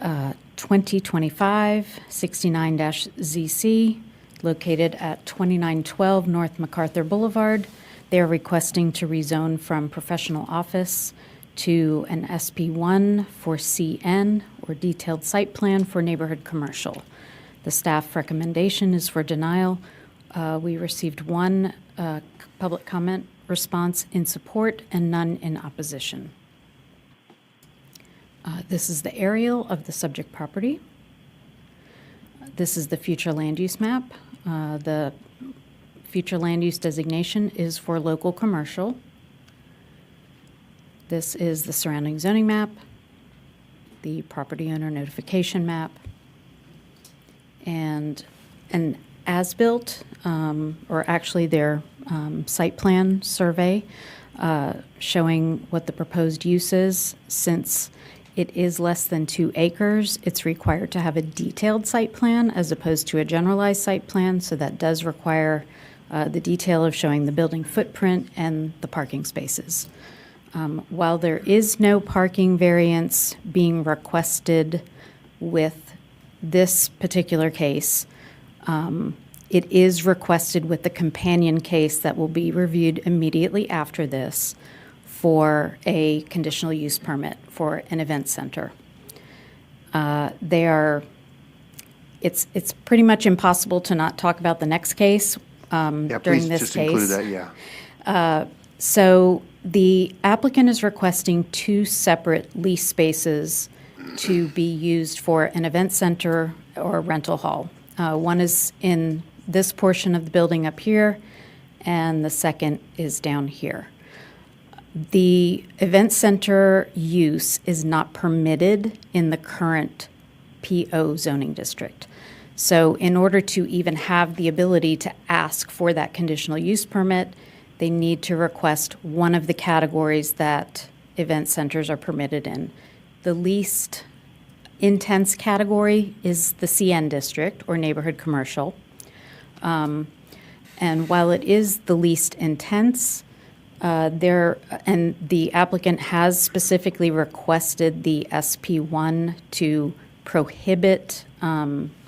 2025-69-ZC, located at 2912 North MacArthur Boulevard. They are requesting to rezone from professional office to an SP1 for CN, or detailed site plan for neighborhood commercial. The staff recommendation is for denial. We received one public comment response in support and none in opposition. This is the aerial of the subject property. This is the future land use map. The future land use designation is for local commercial. This is the surrounding zoning map, the property owner notification map, and an as-built, or actually their site plan survey showing what the proposed use is. Since it is less than 2 acres, it's required to have a detailed site plan as opposed to a generalized site plan, so that does require the detail of showing the building footprint and the parking spaces. While there is no parking variance being requested with this particular case, it is requested with the companion case that will be reviewed immediately after this for a conditional use permit for an event center. It's pretty much impossible to not talk about the next case Yeah, during please this just case. include that, yeah. So the applicant is requesting 2 separate lease spaces to be used for an event center or rental hall. One is in this portion of the building up here, and the second is down here. The event center use is not permitted in the current PO zoning district. So in order to even have the ability to ask for that conditional use permit, they need to request one of the categories that event centers are permitted in. The least intense category is the CN district, or neighborhood commercial. And while it is the least intense, and the applicant has specifically requested the SP1 to prohibit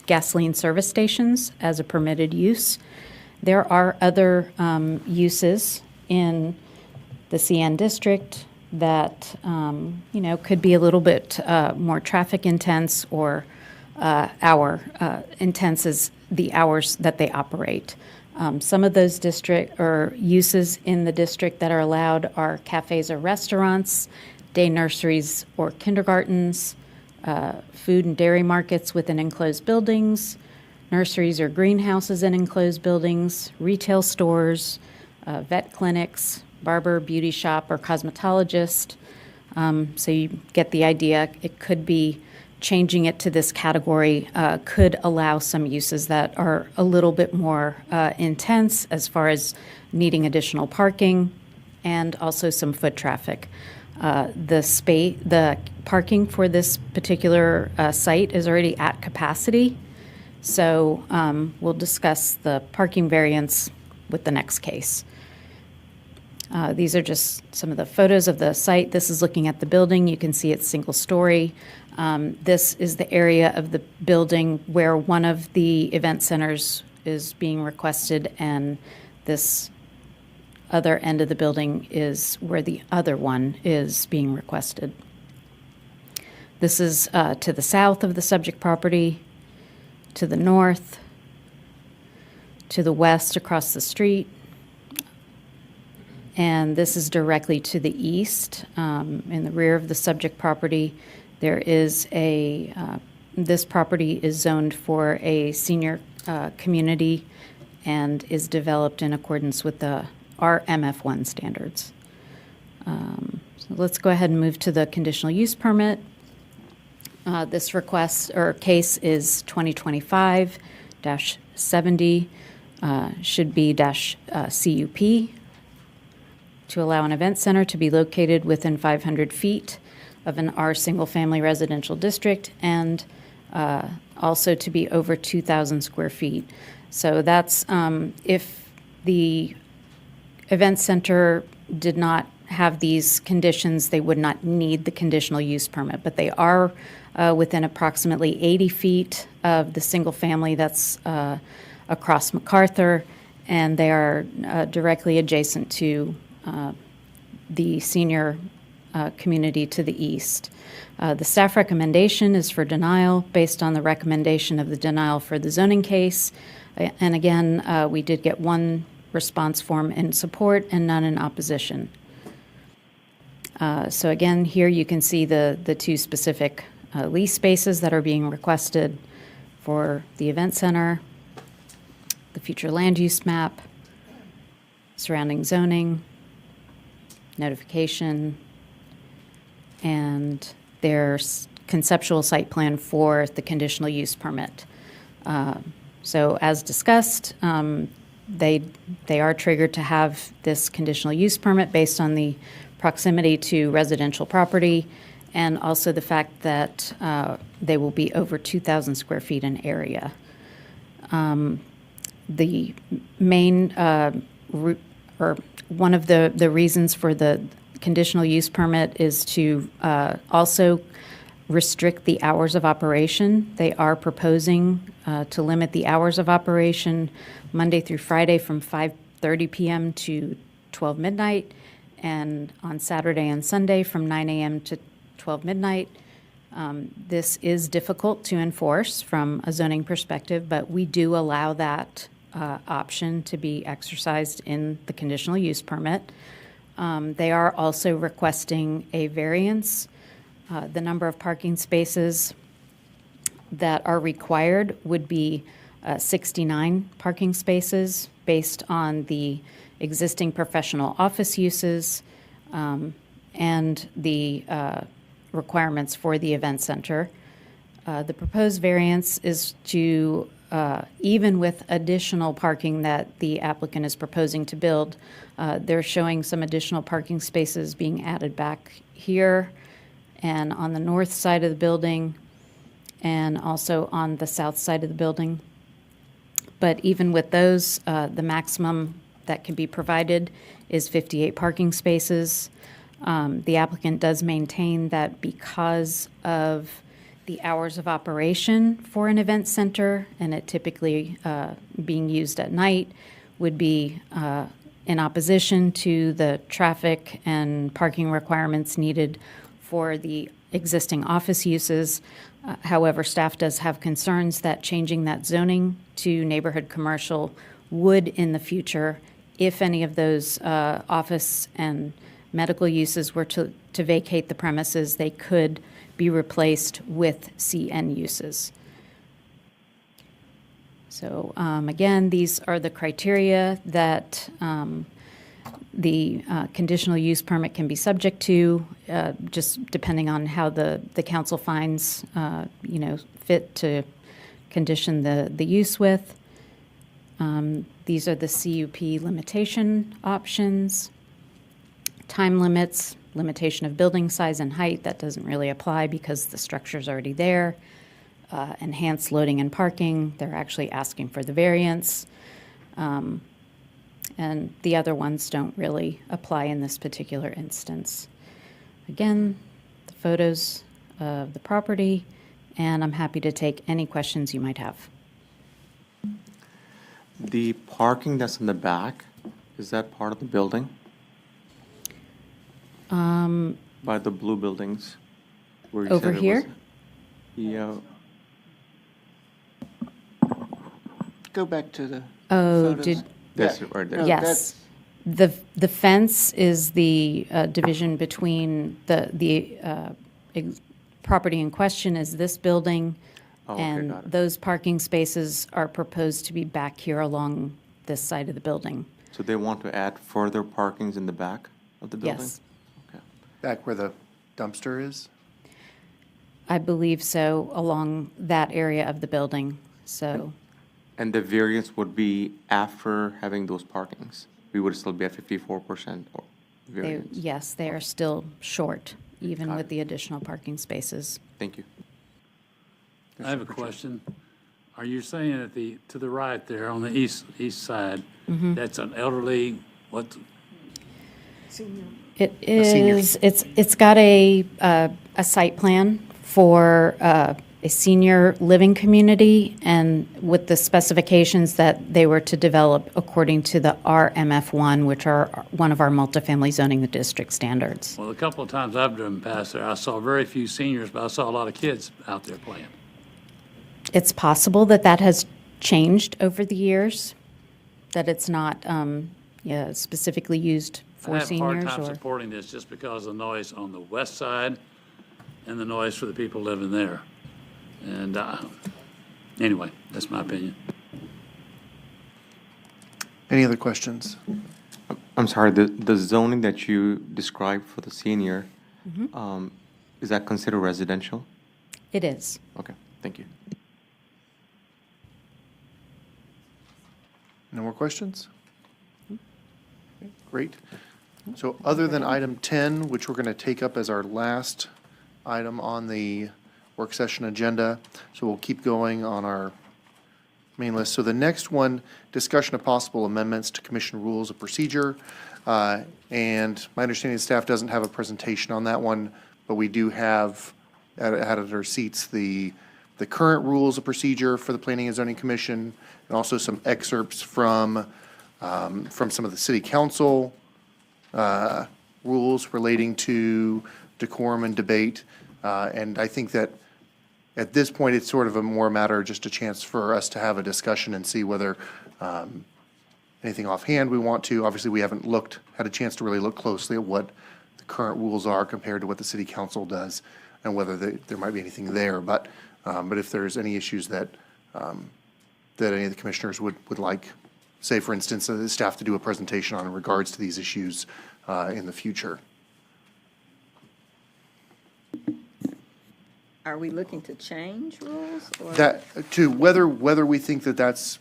gasoline service stations as a permitted use. There are other uses in the CN district that could be a little bit more traffic intense, or hour intense as the hours that they operate. Some of those district or uses in the district that are allowed are cafes or restaurants, day nurseries or kindergartens, food and dairy markets within enclosed buildings, nurseries or greenhouses in enclosed buildings, retail stores, vet clinics, barber, beauty shop, or cosmetologist. So you get the idea. It could be changing it to this category could allow some uses that are a little bit more intense as far as needing additional parking and also some foot traffic. The parking for this particular site is already at capacity, so we'll discuss the parking variance with the next case. These are just some of the photos of the site. This is looking at the building. You can see it's single story. This is the area of the building where one of the event centers is being requested, and this other end of the building is where the other one is being requested. This is to the south of the subject property, to the north, to the west across the street, and this is directly to the east. In the rear of the subject property, there is this property is zoned for a senior community and is developed in accordance with our MF1 standards. So let's go ahead and move to the conditional use permit. This request or case is 2025-70, should be -CUP, to allow an event center to be located within 500 feet of an R single-family residential district and also to be over 2,000 square feet. So that's if the event center did not have these conditions, they would not need the conditional use permit, but they are within approximately 80 feet of the single family that's across MacArthur, and they are directly adjacent to the senior community to the east. The staff recommendation is for denial based on the recommendation of the denial for the zoning case. And again, we did get one response form in support and none in opposition. So again, here you can see the two specific lease spaces that are being requested for the event center, the future land use map, surrounding zoning, notification, and their conceptual site plan for the conditional use permit. So as discussed, they are triggered to have this conditional use permit based on the proximity to residential property and also the fact that they will be over 2,000 square feet in area. The main or one of the reasons for the conditional use permit is to also restrict the hours of operation. They are proposing to limit the hours of operation Monday through Friday from 5:30 p.m. to 12 midnight, and on Saturday and Sunday from 9 a.m. to 12 midnight. This is difficult to enforce from a zoning perspective, but we do allow that option to be exercised in the conditional use permit. They are also requesting a variance. The number of parking spaces that are required would be 69 parking spaces based on the existing professional office uses and the requirements for the event center. The proposed variance is to, even with additional parking that the applicant is proposing to build, they're showing some additional parking spaces being added back here and on the north side of the building and also on the south side of the building. But even with those, the maximum that can be provided is 58 parking spaces. The applicant does maintain that because of the hours of operation for an event center, and it typically being used at night, would be in opposition to the traffic and parking requirements needed for the existing office uses. However, staff does have concerns that changing that zoning to neighborhood commercial would in the future, if any of those office and medical uses were to vacate the premises, they could be replaced with CN uses. So again, these are the criteria that the conditional use permit can be subject to, just depending on how the council finds, fit to condition the use with. These are the CUP limitation options. Time limits, limitation of building size and height, that doesn't really apply because the structure's already there. Enhanced loading and parking, they're actually asking for the variance. And the other ones don't really apply in this particular instance. Again, the photos of the property, and I'm happy to take any questions you might have. The parking that's in the back, is that part of the building? By the blue buildings? where you said Over it was- here? Yeah, Go back to the Oh, photos. did, that's it right there. No, yes. The fence is the division between the property in question is this building, Oh, okay, got and it. those parking spaces are proposed to be back here along this side of the building. So they want to add further parkings in the back of the building? Yes, Okay. Back where the dumpster is? I believe so, along that area of the building, so, And the variance would be after having those parkings? We would still be at 54% or variance? yes, they are still short, even Got with it. the additional parking spaces. Thank you. I have a question. Are you saying that to the right there on the east side, that's an elderly, what, It senior. is, it's got a site plan for a senior living community, and with the specifications that they were to develop according to the RMF1, which are one of our multifamily zoning district standards. well, a couple of times I've driven past there, I saw very few seniors, but I saw a lot of kids out there playing. It's possible that that has changed over the years, that it's not specifically used for I have a hard seniors time or. supporting this just because of the noise on the west side and the noise for the people living there. And anyway, that's my opinion. Any other questions? I'm sorry, the zoning that you described for the senior, is that considered residential? It is. Okay, thank you. No more questions? Great. So other than item 10, which we're going to take up as our last item on the work session agenda, so we'll keep going on our main list. So the next one, discussion of possible amendments to commission rules of procedure. And my understanding is staff doesn't have a presentation on that one, but we do have at our seats the current rules of procedure for the Planning and Zoning Commission, and also some excerpts from some of the city council rules relating to decorum and debate. And I think that at this point, it's sort of a more matter, just a chance for us to have a discussion and see whether anything offhand we want to. Obviously, we haven't had a chance to really look closely at what the current rules are compared to what the city council does, and whether there might be anything there. But if there's any issues that any of the commissioners would like, say, for instance, the staff to do a presentation on in regards to these issues in the future. Are we looking to change rules or? Whether we think that's,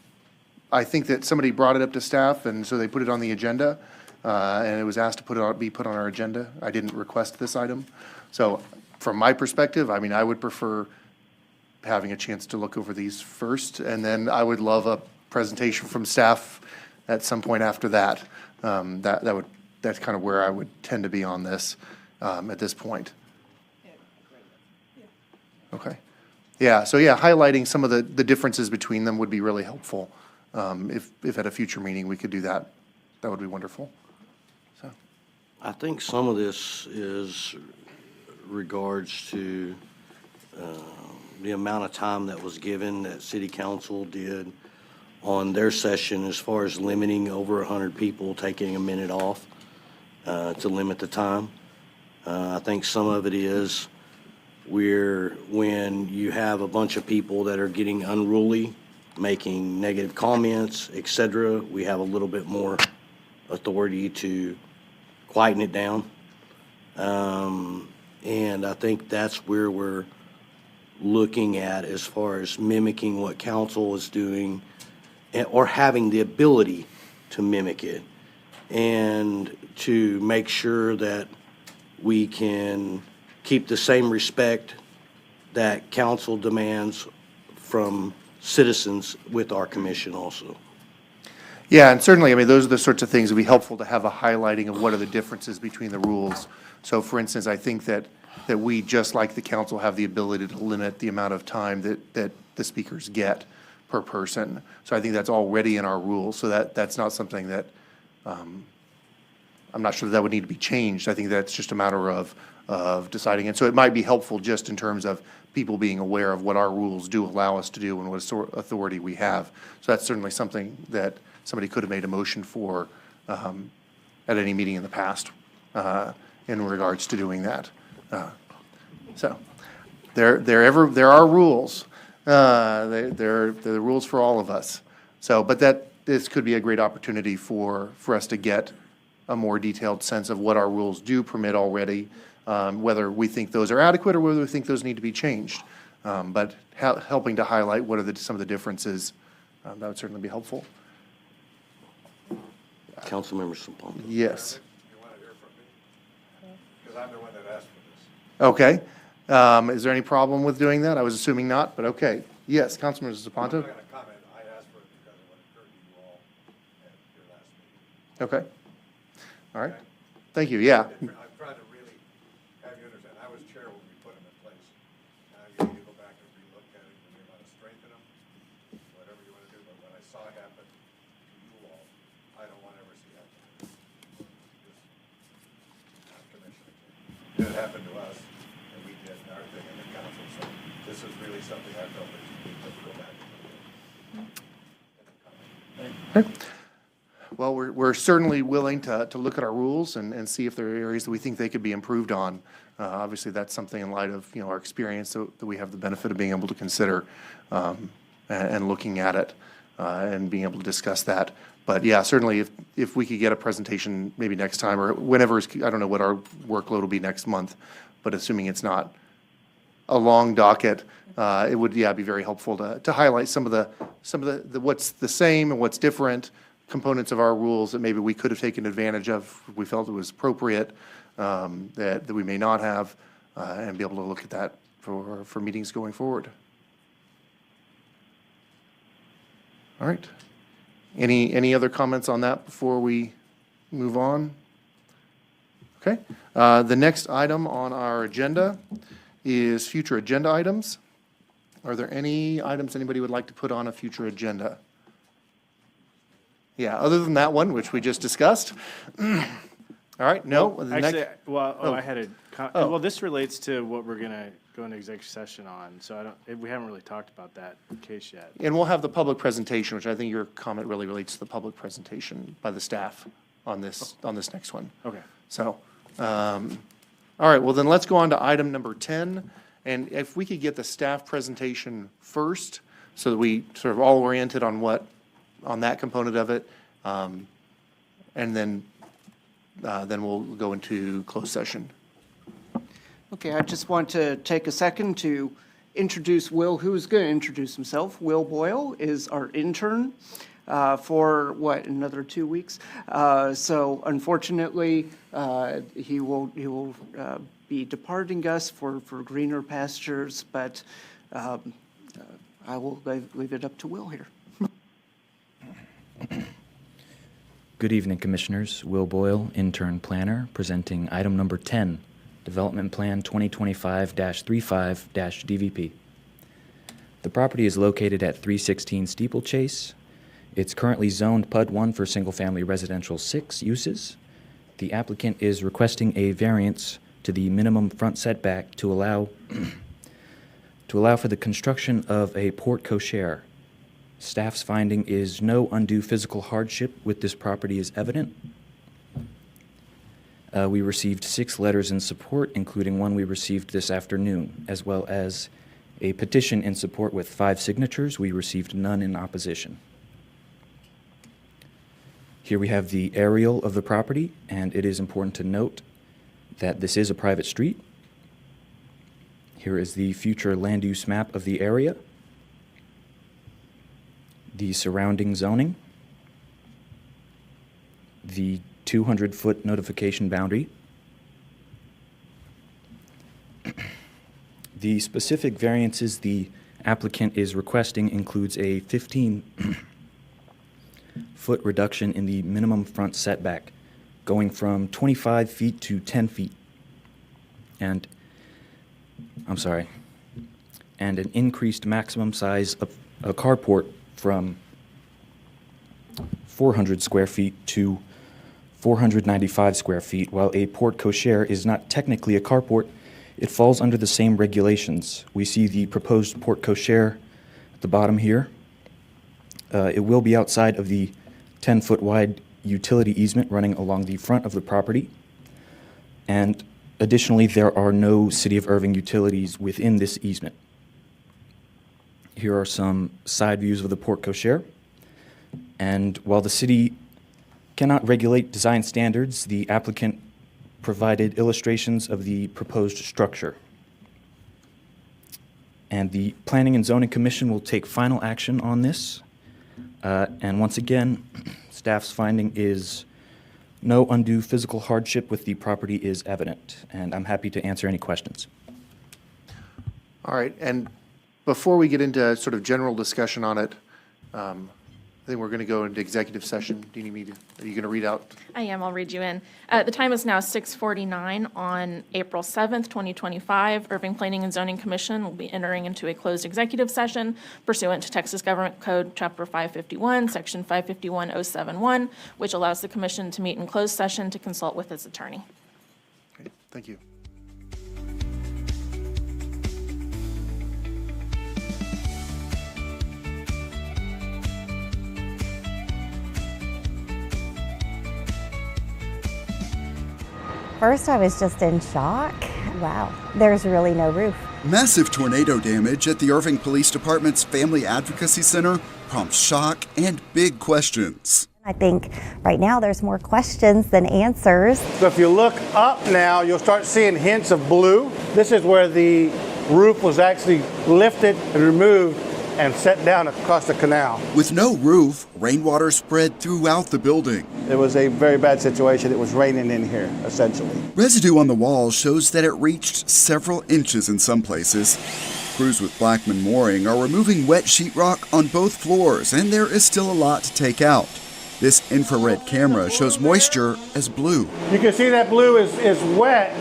I think that somebody brought it up to staff, and so they put it on the agenda, and it was asked to be put on our agenda. I didn't request this item. So from my perspective, I mean, I would prefer having a chance to look over these first, and then I would love a presentation from staff at some point after that. That's kind of where I would tend to be on this at this point. Okay. Yeah, so yeah, highlighting some of the differences between them would be really helpful. If at a future meeting we could do that, that would be wonderful. So, I think some of this is regards to the amount of time that was given that city council did on their session as far as limiting over 100 people, taking a minute off to limit the time. I think some of it is when you have a bunch of people that are getting unruly, making negative comments, et cetera, we have a little bit more authority to quieten it down. And I think that's where we're looking at as far as mimicking what council is doing or having the ability to mimic it and to make sure that we can keep the same respect that council demands from citizens with our commission also. Yeah, and certainly, I mean, those are the sorts of things that would be helpful to have a highlighting of what are the differences between the rules. So for instance, I think that we, just like the council, have the ability to limit the amount of time that the speakers get per person. So I think that's already in our rules, so that's not something that, I'm not sure that would need to be changed. I think that's just a matter of deciding. And so it might be helpful just in terms of people being aware of what our rules do allow us to do and what authority we have. So that's certainly something that somebody could have made a motion for at any meeting in the past in regards to doing that. So there are rules. They're the rules for all of us. So, but this could be a great opportunity for us to get a more detailed sense of what our rules do permit already, whether we think those are adequate or whether we think those need to be changed. But helping to highlight what are some of the differences, that would certainly be helpful. Councilmember Sampson. Yes. You want to hear from me? Because I'm the one that asked for this. Okay. Is there any problem with doing that? I was assuming not, but okay. Yes, Councilmember I'm Zaponte? not going to comment. I asked for it because of what occurred to you all at your last meeting. Okay. All right. Thank you, yeah. I'm trying to really have you understand. I was chair when we put them in place. Now you need to go back and relook at it, and you want to strengthen them, whatever you want to do. But what I saw happen to you all, I don't want to ever see happen. Not commissioner. It happened to us, and we did our thing in the council. So this is really something I felt that you need to go back and look at. Well, we're certainly willing to look at our rules and see if there are areas that we think they could be improved on. Obviously, that's something in light of, our experience that we have the benefit of being able to consider and looking at it and being able to discuss that. But yeah, certainly if we could get a presentation maybe next time or whenever, I don't know what our workload will be next month, but assuming it's not a long docket, it would, be very helpful to highlight some of the what's the same and what's different components of our rules that maybe we could have taken advantage of if we felt it was appropriate, that we may not have, and be able to look at that for meetings going forward. All right. Any other comments on that before we move on? Okay. The next item on our agenda is future agenda items. Are there any items anybody would like to put on a future agenda? Yeah, other than that one, which we just discussed. All right, no? the next- Actually, I had well, this relates to what we're going to go into executive session on, so we haven't really talked about that case yet. And we'll have the public presentation, which I think your comment really relates to the public presentation by the staff on this next one. Okay. So, all right, well then let's go on to item number 10. And if we could get the staff presentation first, so that we sort of all oriented on that component of it, and then we'll go into closed session. Okay, I just want to take a second to introduce Will, who's going to introduce himself. Will Boyle is our intern for, another 2 weeks? So unfortunately, he will be departing us for greener pastures, but I will leave it up to Will here. Good evening, Commissioners. Will Boyle, Intern Planner, presenting item number 10, Development Plan 2025-35-DVP. The property is located at 316 Steeplechase. It's currently zoned PUD 1 for single-family residential 6 uses. The applicant is requesting a variance to the minimum front setback to allow for the construction of a porte cochere. Staff's finding is no undue physical hardship with this property is evident. We received 6 letters in support, including one we received this afternoon, as well as a petition in support with 5 signatures. We received none in opposition. Here we have the aerial of the property, and it is important to note that this is a private street. Here is the future land use map of the area, the surrounding zoning, the 200-foot notification boundary. The specific variances the applicant is requesting includes a 15-foot reduction in the minimum front setback, going from 25 feet to 10 feet. And an increased maximum size of a carport from 400 square feet to 495 square feet. While a porte cochere is not technically a carport, it falls under the same regulations. We see the proposed porte cochere at the bottom here. It will be outside of the 10-foot wide utility easement running along the front of the property. And additionally, there are no City of Irving utilities within this easement. Here are some side views of the porte cochere. And while the city cannot regulate design standards, the applicant provided illustrations of the proposed structure. And the Planning and Zoning Commission will take final action on this. And once again, staff's finding is no undue physical hardship with the property is evident. And I'm happy to answer any questions. All right, and before we get into sort of general discussion on it, I think we're going to go into executive session. Do you need me to, are you going to read out? I am. I'll read you in. The time is now 6:49 on April 7th, 2025. Irving Planning and Zoning Commission will be entering into a closed executive session pursuant to Texas Government Code, Chapter 551, Section 551071, which allows the commission to meet in closed session to consult with its attorney. Okay, thank you. First, I was just in shock. Wow, there's really no roof. Massive tornado damage at the Irving Police Department's Family Advocacy Center prompts shock and big questions. I think right now there's more questions than answers. So if you look up now, you'll start seeing hints of blue. This is where the roof was actually lifted and removed and set down across the canal. With no roof, rainwater spread throughout the building. It was a very bad situation. It was raining in here, essentially. Residue on the wall shows that it reached several inches in some places. Crews with Blackman Mooring are removing wet sheetrock on both floors, and there is still a lot to take out. This infrared camera shows moisture as blue. You can see that blue is wet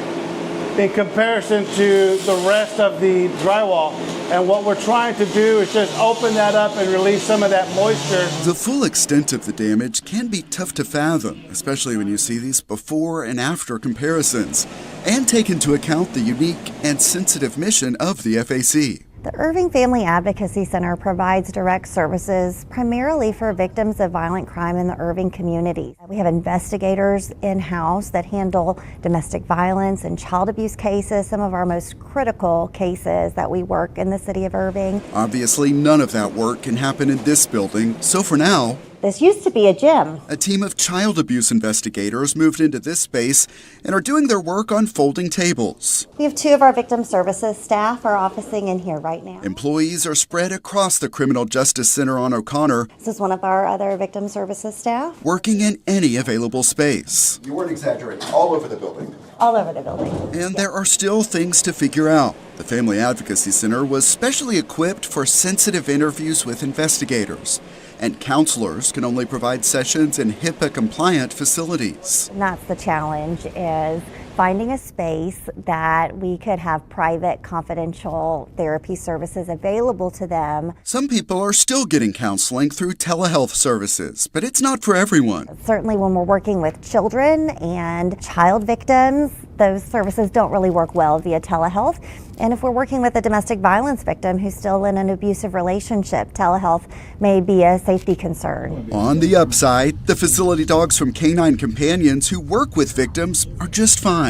in comparison to the rest of the drywall. And what we're trying to do is just open that up and release some of that moisture. The full extent of the damage can be tough to fathom, especially when you see these before and after comparisons, and take into account the unique and sensitive mission of the FAC. The Irving Family Advocacy Center provides direct services primarily for victims of violent crime in the Irving community. We have investigators in-house that handle domestic violence and child abuse cases, some of our most critical cases that we work in the city of Irving. Obviously, none of that work can happen in this building, so for now, this used to be a gym. A team of child abuse investigators moved into this space and are doing their work on folding tables. We have 2 of our victim services staff are officing in here right now. Employees are spread across the Criminal Justice Center on O'Connor. This is one of our other victim services staff. Working in any available space. You weren't exaggerating. All over the building. All over the building. And there are still things to figure out. The Family Advocacy Center was specially equipped for sensitive interviews with investigators. And counselors can only provide sessions in HIPAA-compliant facilities. And that's the challenge, is finding a space that we could have private, confidential therapy services available to them. Some people are still getting counseling through telehealth services, but it's not for everyone. Certainly when we're working with children and child victims, those services don't really work well via telehealth. And if we're working with a domestic violence victim who's still in an abusive relationship, telehealth may be a safety concern. On the upside, the facility dogs from Canine Companions who work with victims are just fine.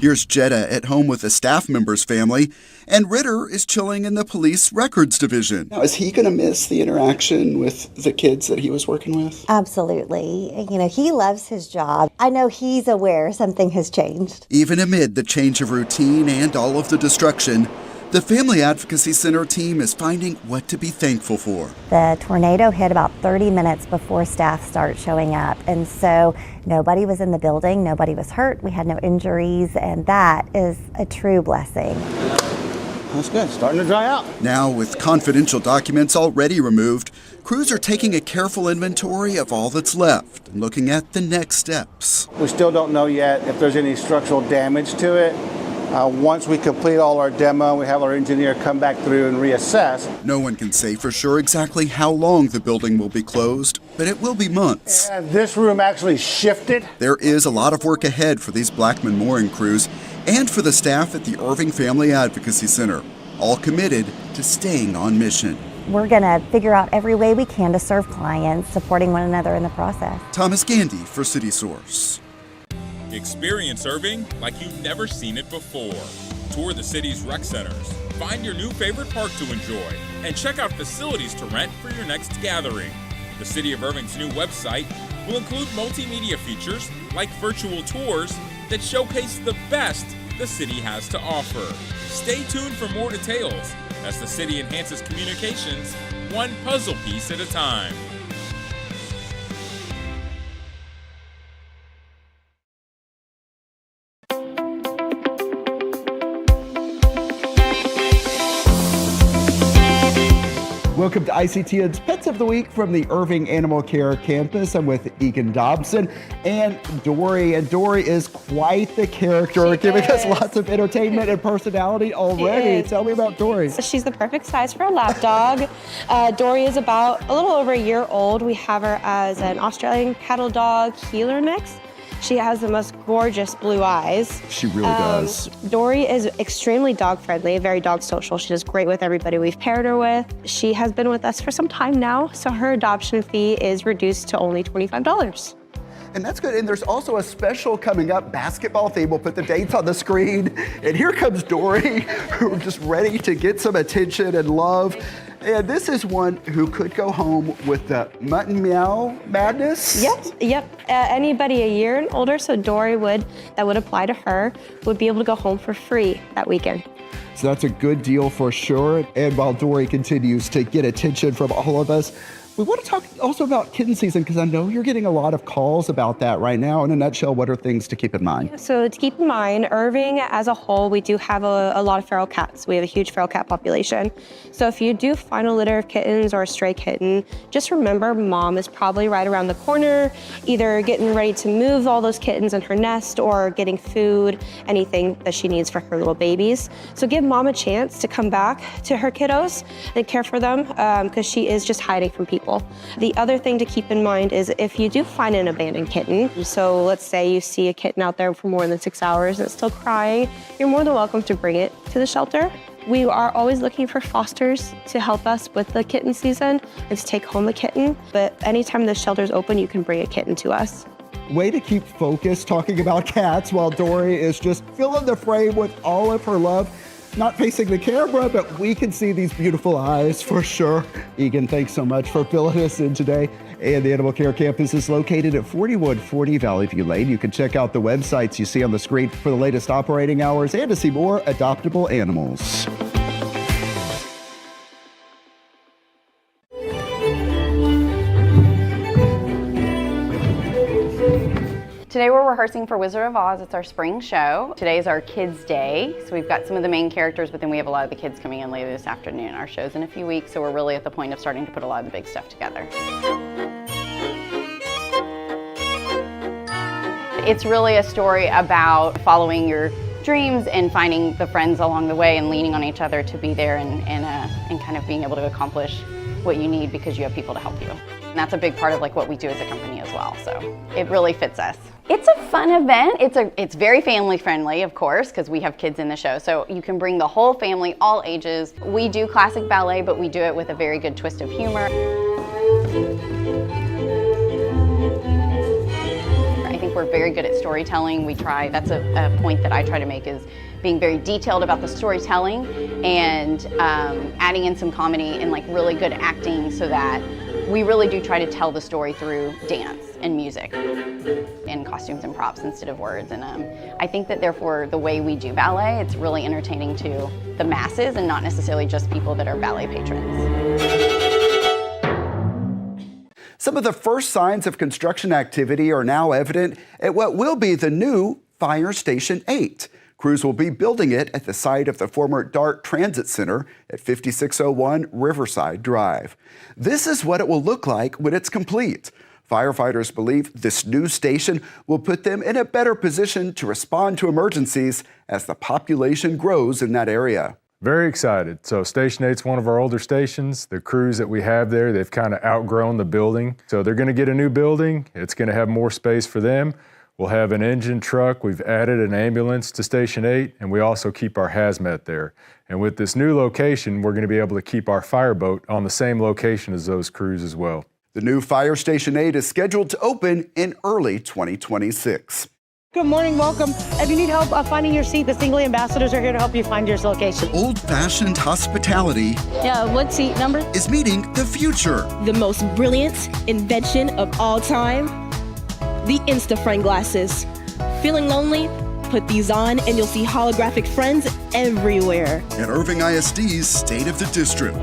Here's Jetta at home with a staff member's family, and Ritter is chilling in the police records division. Now, is he going to miss the interaction with the kids that he was working with? Absolutely. You know, he loves his job. I know he's aware something has changed. Even amid the change of routine and all of the destruction, the Family Advocacy Center team is finding what to be thankful for. The tornado hit about 30 minutes before staff started showing up, and so nobody was in the building, nobody was hurt, we had no injuries, and that is a true blessing. That's good, starting to dry out. Now, with confidential documents already removed, crews are taking a careful inventory of all that's left and looking at the next steps. We still don't know yet if there's any structural damage to it. Once we complete all our demo, we have our engineer come back through and reassess. No one can say for sure exactly how long the building will be closed, but it will be months. And this room actually shifted. There is a lot of work ahead for these Blackman mooring crews and for the staff at the Irving Family Advocacy Center, all committed to staying on mission. We're going to figure out every way we can to serve clients, supporting one another in the process. Thomas Gandy for City Source. Experience Irving like you've never seen it before. Tour the city's rec centers, find your new favorite park to enjoy, and check out facilities to rent for your next gathering. The City of Irving's new website will include multimedia features like virtual tours that showcase the best the city has to offer. Stay tuned for more details as the city enhances communications one puzzle piece at a time. Welcome to ICTN's Pets of the Week from the Irving Animal Care Campus. I'm with Egan Dobson and Dory. And Dory is quite the character, giving us lots of entertainment and personality already. Tell me about Dory. She's the perfect size for a lap dog. Dory is about a little over a year old. We have her as an Australian cattle dog healer mix. She has the most gorgeous blue eyes. She really does. Dory is extremely dog friendly, very dog social. She does great with everybody we've paired her with. She has been with us for some time now, so her adoption fee is reduced to only $25. And that's good. And there's also a special coming up, basketball theme. We'll put the dates on the screen. And here comes Dory, who's just ready to get some attention and love. And this is one who could go home with the mutton meow madness. Yep. Anybody a year and older, so Dory that would apply to her, would be able to go home for free that weekend. So that's a good deal for sure. And while Dory continues to get attention from all of us, we want to talk also about kitten season, because I know you're getting a lot of calls about that right now. In a nutshell, what are things to keep in mind? So to keep in mind, Irving as a whole, we do have a lot of feral cats. We have a huge feral cat population. So if you do find a litter of kittens or a stray kitten, just remember mom is probably right around the corner, either getting ready to move all those kittens in her nest or getting food, anything that she needs for her little babies. So give mom a chance to come back to her kiddos and care for them, because she is just hiding from people. The other thing to keep in mind is if you do find an abandoned kitten, so let's say you see a kitten out there for more than 6 hours and it's still crying, you're more than welcome to bring it to the shelter. We are always looking for fosters to help us with the kitten season and to take home a kitten, but anytime the shelter's open, you can bring a kitten to us. Way to keep focused talking about cats while Dory is just filling the frame with all of her love. Not facing the camera, but we can see these beautiful eyes for sure. Egan, thanks so much for filling us in today. And the Animal Care Campus is located at 4140 Valley View Lane. You can check out the websites you see on the screen for the latest operating hours and to see more adoptable animals. Today we're rehearsing for Wizard of Oz. It's our spring show. Today is our Kids Day, so we've got some of the main characters, but then we have a lot of the kids coming in later this afternoon. Our show's in a few weeks, so we're really at the point of starting to put a lot of the big stuff together. It's really a story about following your dreams and finding the friends along the way and leaning on each other to be there and kind of being able to accomplish what you need because you have people to help you. And that's a big part of what we do as a company as well, so it really fits us. It's a fun event. It's very family friendly, of course, because we have kids in the show, so you can bring the whole family, all ages. We do classic ballet, but we do it with a very good twist of humor. I think think we're very good at storytelling. That's a point that I try to make, is being very detailed about the storytelling and adding in some comedy and like really good acting, so that we really do try to tell the story through dance and music and costumes and props instead of words. And I think that therefore the way we do ballet, it's really entertaining to the masses and not necessarily just people that are ballet patrons. Some of the first signs of construction activity are now evident at what will be the new Fire Station 8. Crews will be building it at the site of the former DART Transit Center at 5601 Riverside Drive. This is what it will look like when it's complete. Firefighters believe this new station will put them in a better position to respond to emergencies as the population grows in that area. Very excited. So Station 8's one of our older stations. The crews that we have there, they've kind of outgrown the building. So they're going to get a new building. It's going to have more space for them. We'll have an engine truck. We've added an ambulance to Station 8, and we also keep our hazmat there. And with this new location, we're going to be able to keep our fireboat on the same location as those crews as well. The new Fire Station 8 is scheduled to open in early 2026. Good morning, welcome. If you need help finding your seat, the Stingley ambassadors are here to help you find your location. Old-fashioned hospitality what seat number? is meeting the future. The most brilliant invention of all time, the InstaFriend glasses. Feeling lonely? Put these on and you'll see holographic friends everywhere. At Irving ISD's State of the District.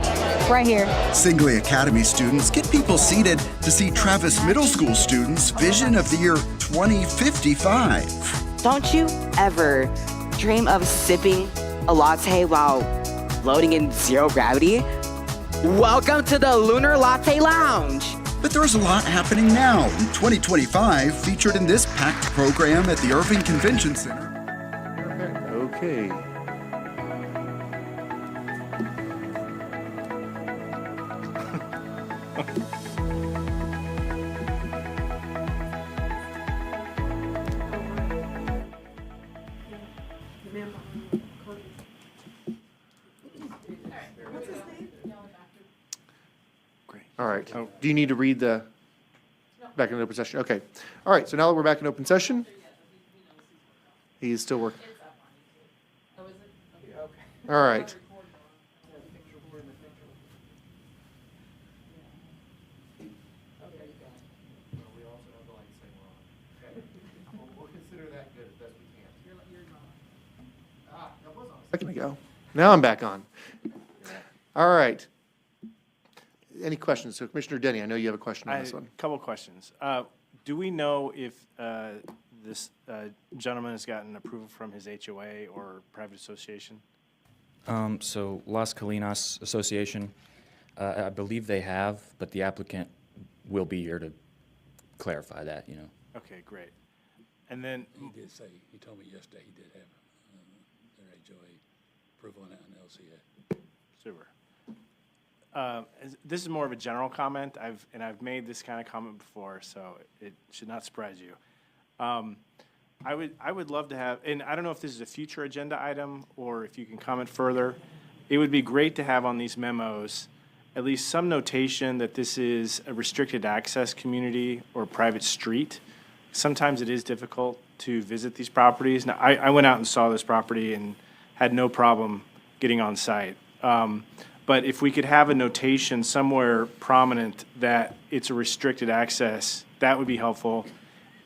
Right here. Singley Academy students get people seated to see Travis Middle School students' vision of the year 2055. Don't you ever dream of sipping a latte while floating in zero gravity? Welcome to the Lunar Latte Lounge. But there's a lot happening now in 2025, featured in this packed program at the Irving Convention Center. Okay. All right. Do you need to read the back in open session? Okay. All right. So now that we're back in open session, he is still working. All right. A second ago. Now I'm back on. All right. Any questions? So Commissioner Denny, I know you have a question on this one. A couple questions. Do we know if this gentleman has gotten approval from his HOA or private association? So Las Colinas Association, I believe they have, but the applicant will be here to clarify that, Okay, great. And then He did say, he told me yesterday he did have their HOA approval on LCA. Super. This is more of a general comment. I've made this kind of comment before, so it should not surprise you. I would love to have, and I don't know if this is a future agenda item or if you can comment further. It would be great to have on these memos at least some notation that this is a restricted access community or private street. Sometimes it is difficult to visit these properties. Now, I went out and saw this property and had no problem getting on site. But if we could have a notation somewhere prominent that it's a restricted access, that would be helpful.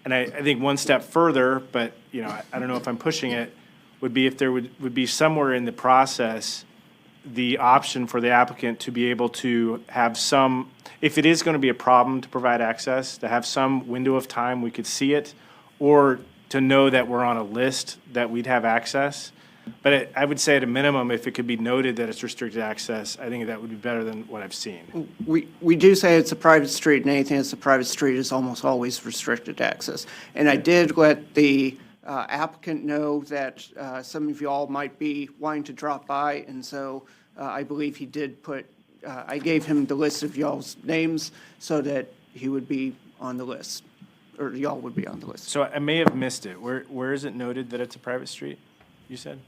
And I think one step further, but I don't know if I'm pushing it, would be if there would be somewhere in the process the option for the applicant to be able to have some, if it is going to be a problem to provide access, to have some window of time we could see it, or to know that we're on a list that we'd have access. But I would say at a minimum, if it could be noted that it's restricted access, I think that would be better than what I've seen. We do say it's a private street, and anything that's a private street is almost always restricted access. And I did let the applicant know that some of y'all might be wanting to drop by, and so I believe he did put, I gave him the list of y'all's names so that he would be on the list, or y'all would be on the list. So I may have missed it. Where is it noted that it's a private street, you said?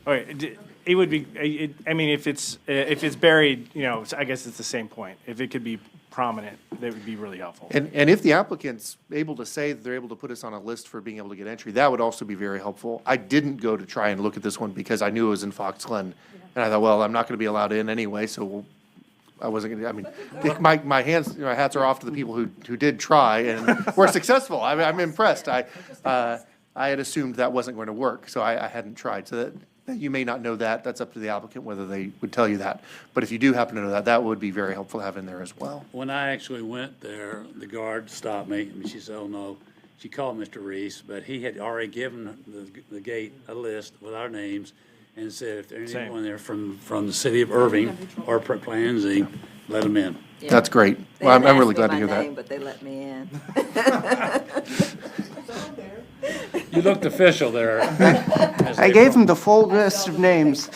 Okay, it would be, I mean, if it's buried, you know, I guess it's the same point. If it could be prominent, that would be really helpful. And if the applicant's able to say that they're able to put us on a list for being able to get entry, that would also be very helpful. I didn't go to try and look at this one because I knew it was in Fox Glen. And I thought, well, I'm not going to be allowed in anyway, so I wasn't going to, I mean, my hands, my hats are off to the people who did try and were successful. I'm impressed. I had assumed that wasn't going to work, so I hadn't tried. So that you may not know that. That's up to the applicant whether they would tell you that. But if you do happen to know that, that would be very helpful to have in there as well. When I actually went there, the guard stopped me. I mean, she said, oh, no. She called Mr. Reese, but he had already given the gate a list with our names and said if there's Same. anyone there from the city of Irving or Plan Z, let them in. Yeah. That's great. They Well, didn't I'm ask really me glad to my hear name, that. But they let me in. You looked official there. I gave him the full list of names.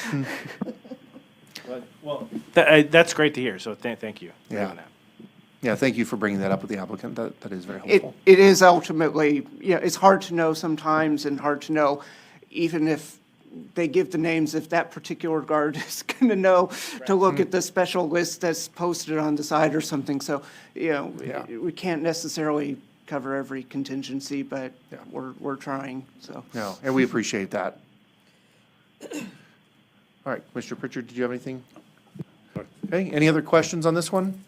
Well, that's great to hear, so thank you for Yeah. doing that. Yeah, thank you for bringing that up with the applicant. That is very It, helpful. it is ultimately, yeah, it's hard to know sometimes and hard to know, even if they give the names, if that particular guard is going to know to look at the special list that's posted on the side or something. So, you know, Yeah. we can't necessarily cover every contingency, but we're trying, so. No, and we appreciate that. All right, Mr. Pritchard, did you have anything? Okay, any other questions on this one?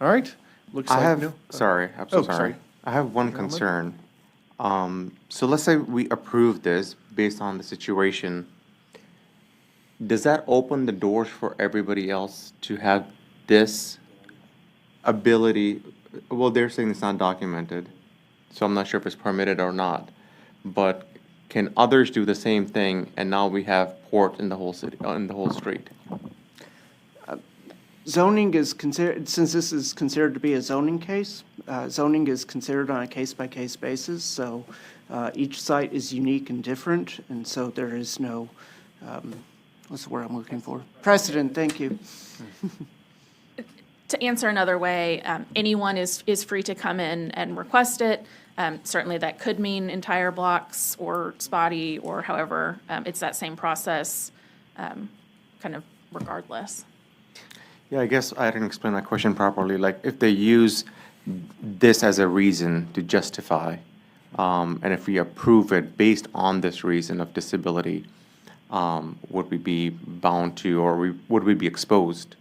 All right, looks I like have, no. sorry, I'm so Oh, sorry. sorry. I have one concern. So let's say we approve this based on the situation. Does that open the doors for everybody else to have this ability? Well, they're saying it's not documented, so I'm not sure if it's permitted or not. But can others do the same thing and now we have port in the whole city, in the whole street? Zoning is considered, since this is considered to be a zoning case, zoning is considered on a case-by-case basis, so each site is unique and different, and so there is no, what's the word I'm looking for? Precedent, thank you. To answer another way, anyone is free to come in and request it. Certainly that could mean entire blocks or spotty or however, it's that same process, kind of regardless. Yeah, I guess I didn't explain my question properly. Like, if they use this as a reason to justify, and if we approve it based on this reason of disability, would we be bound to, or would we be exposed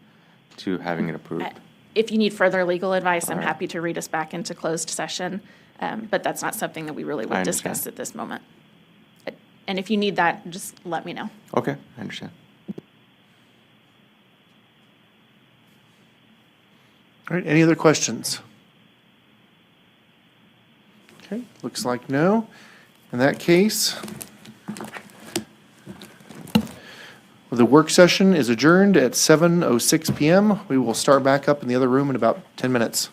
to having it approved? If you need further legal advice, I'm happy to read us back into closed session, but that's not something that we really would discuss at this moment. And if you need that, just let me know. Okay, I understand. All right, any other questions? Okay, looks like no. In that case, the work session is adjourned at 7:06 PM. We will start back up in the other room in about 10 minutes.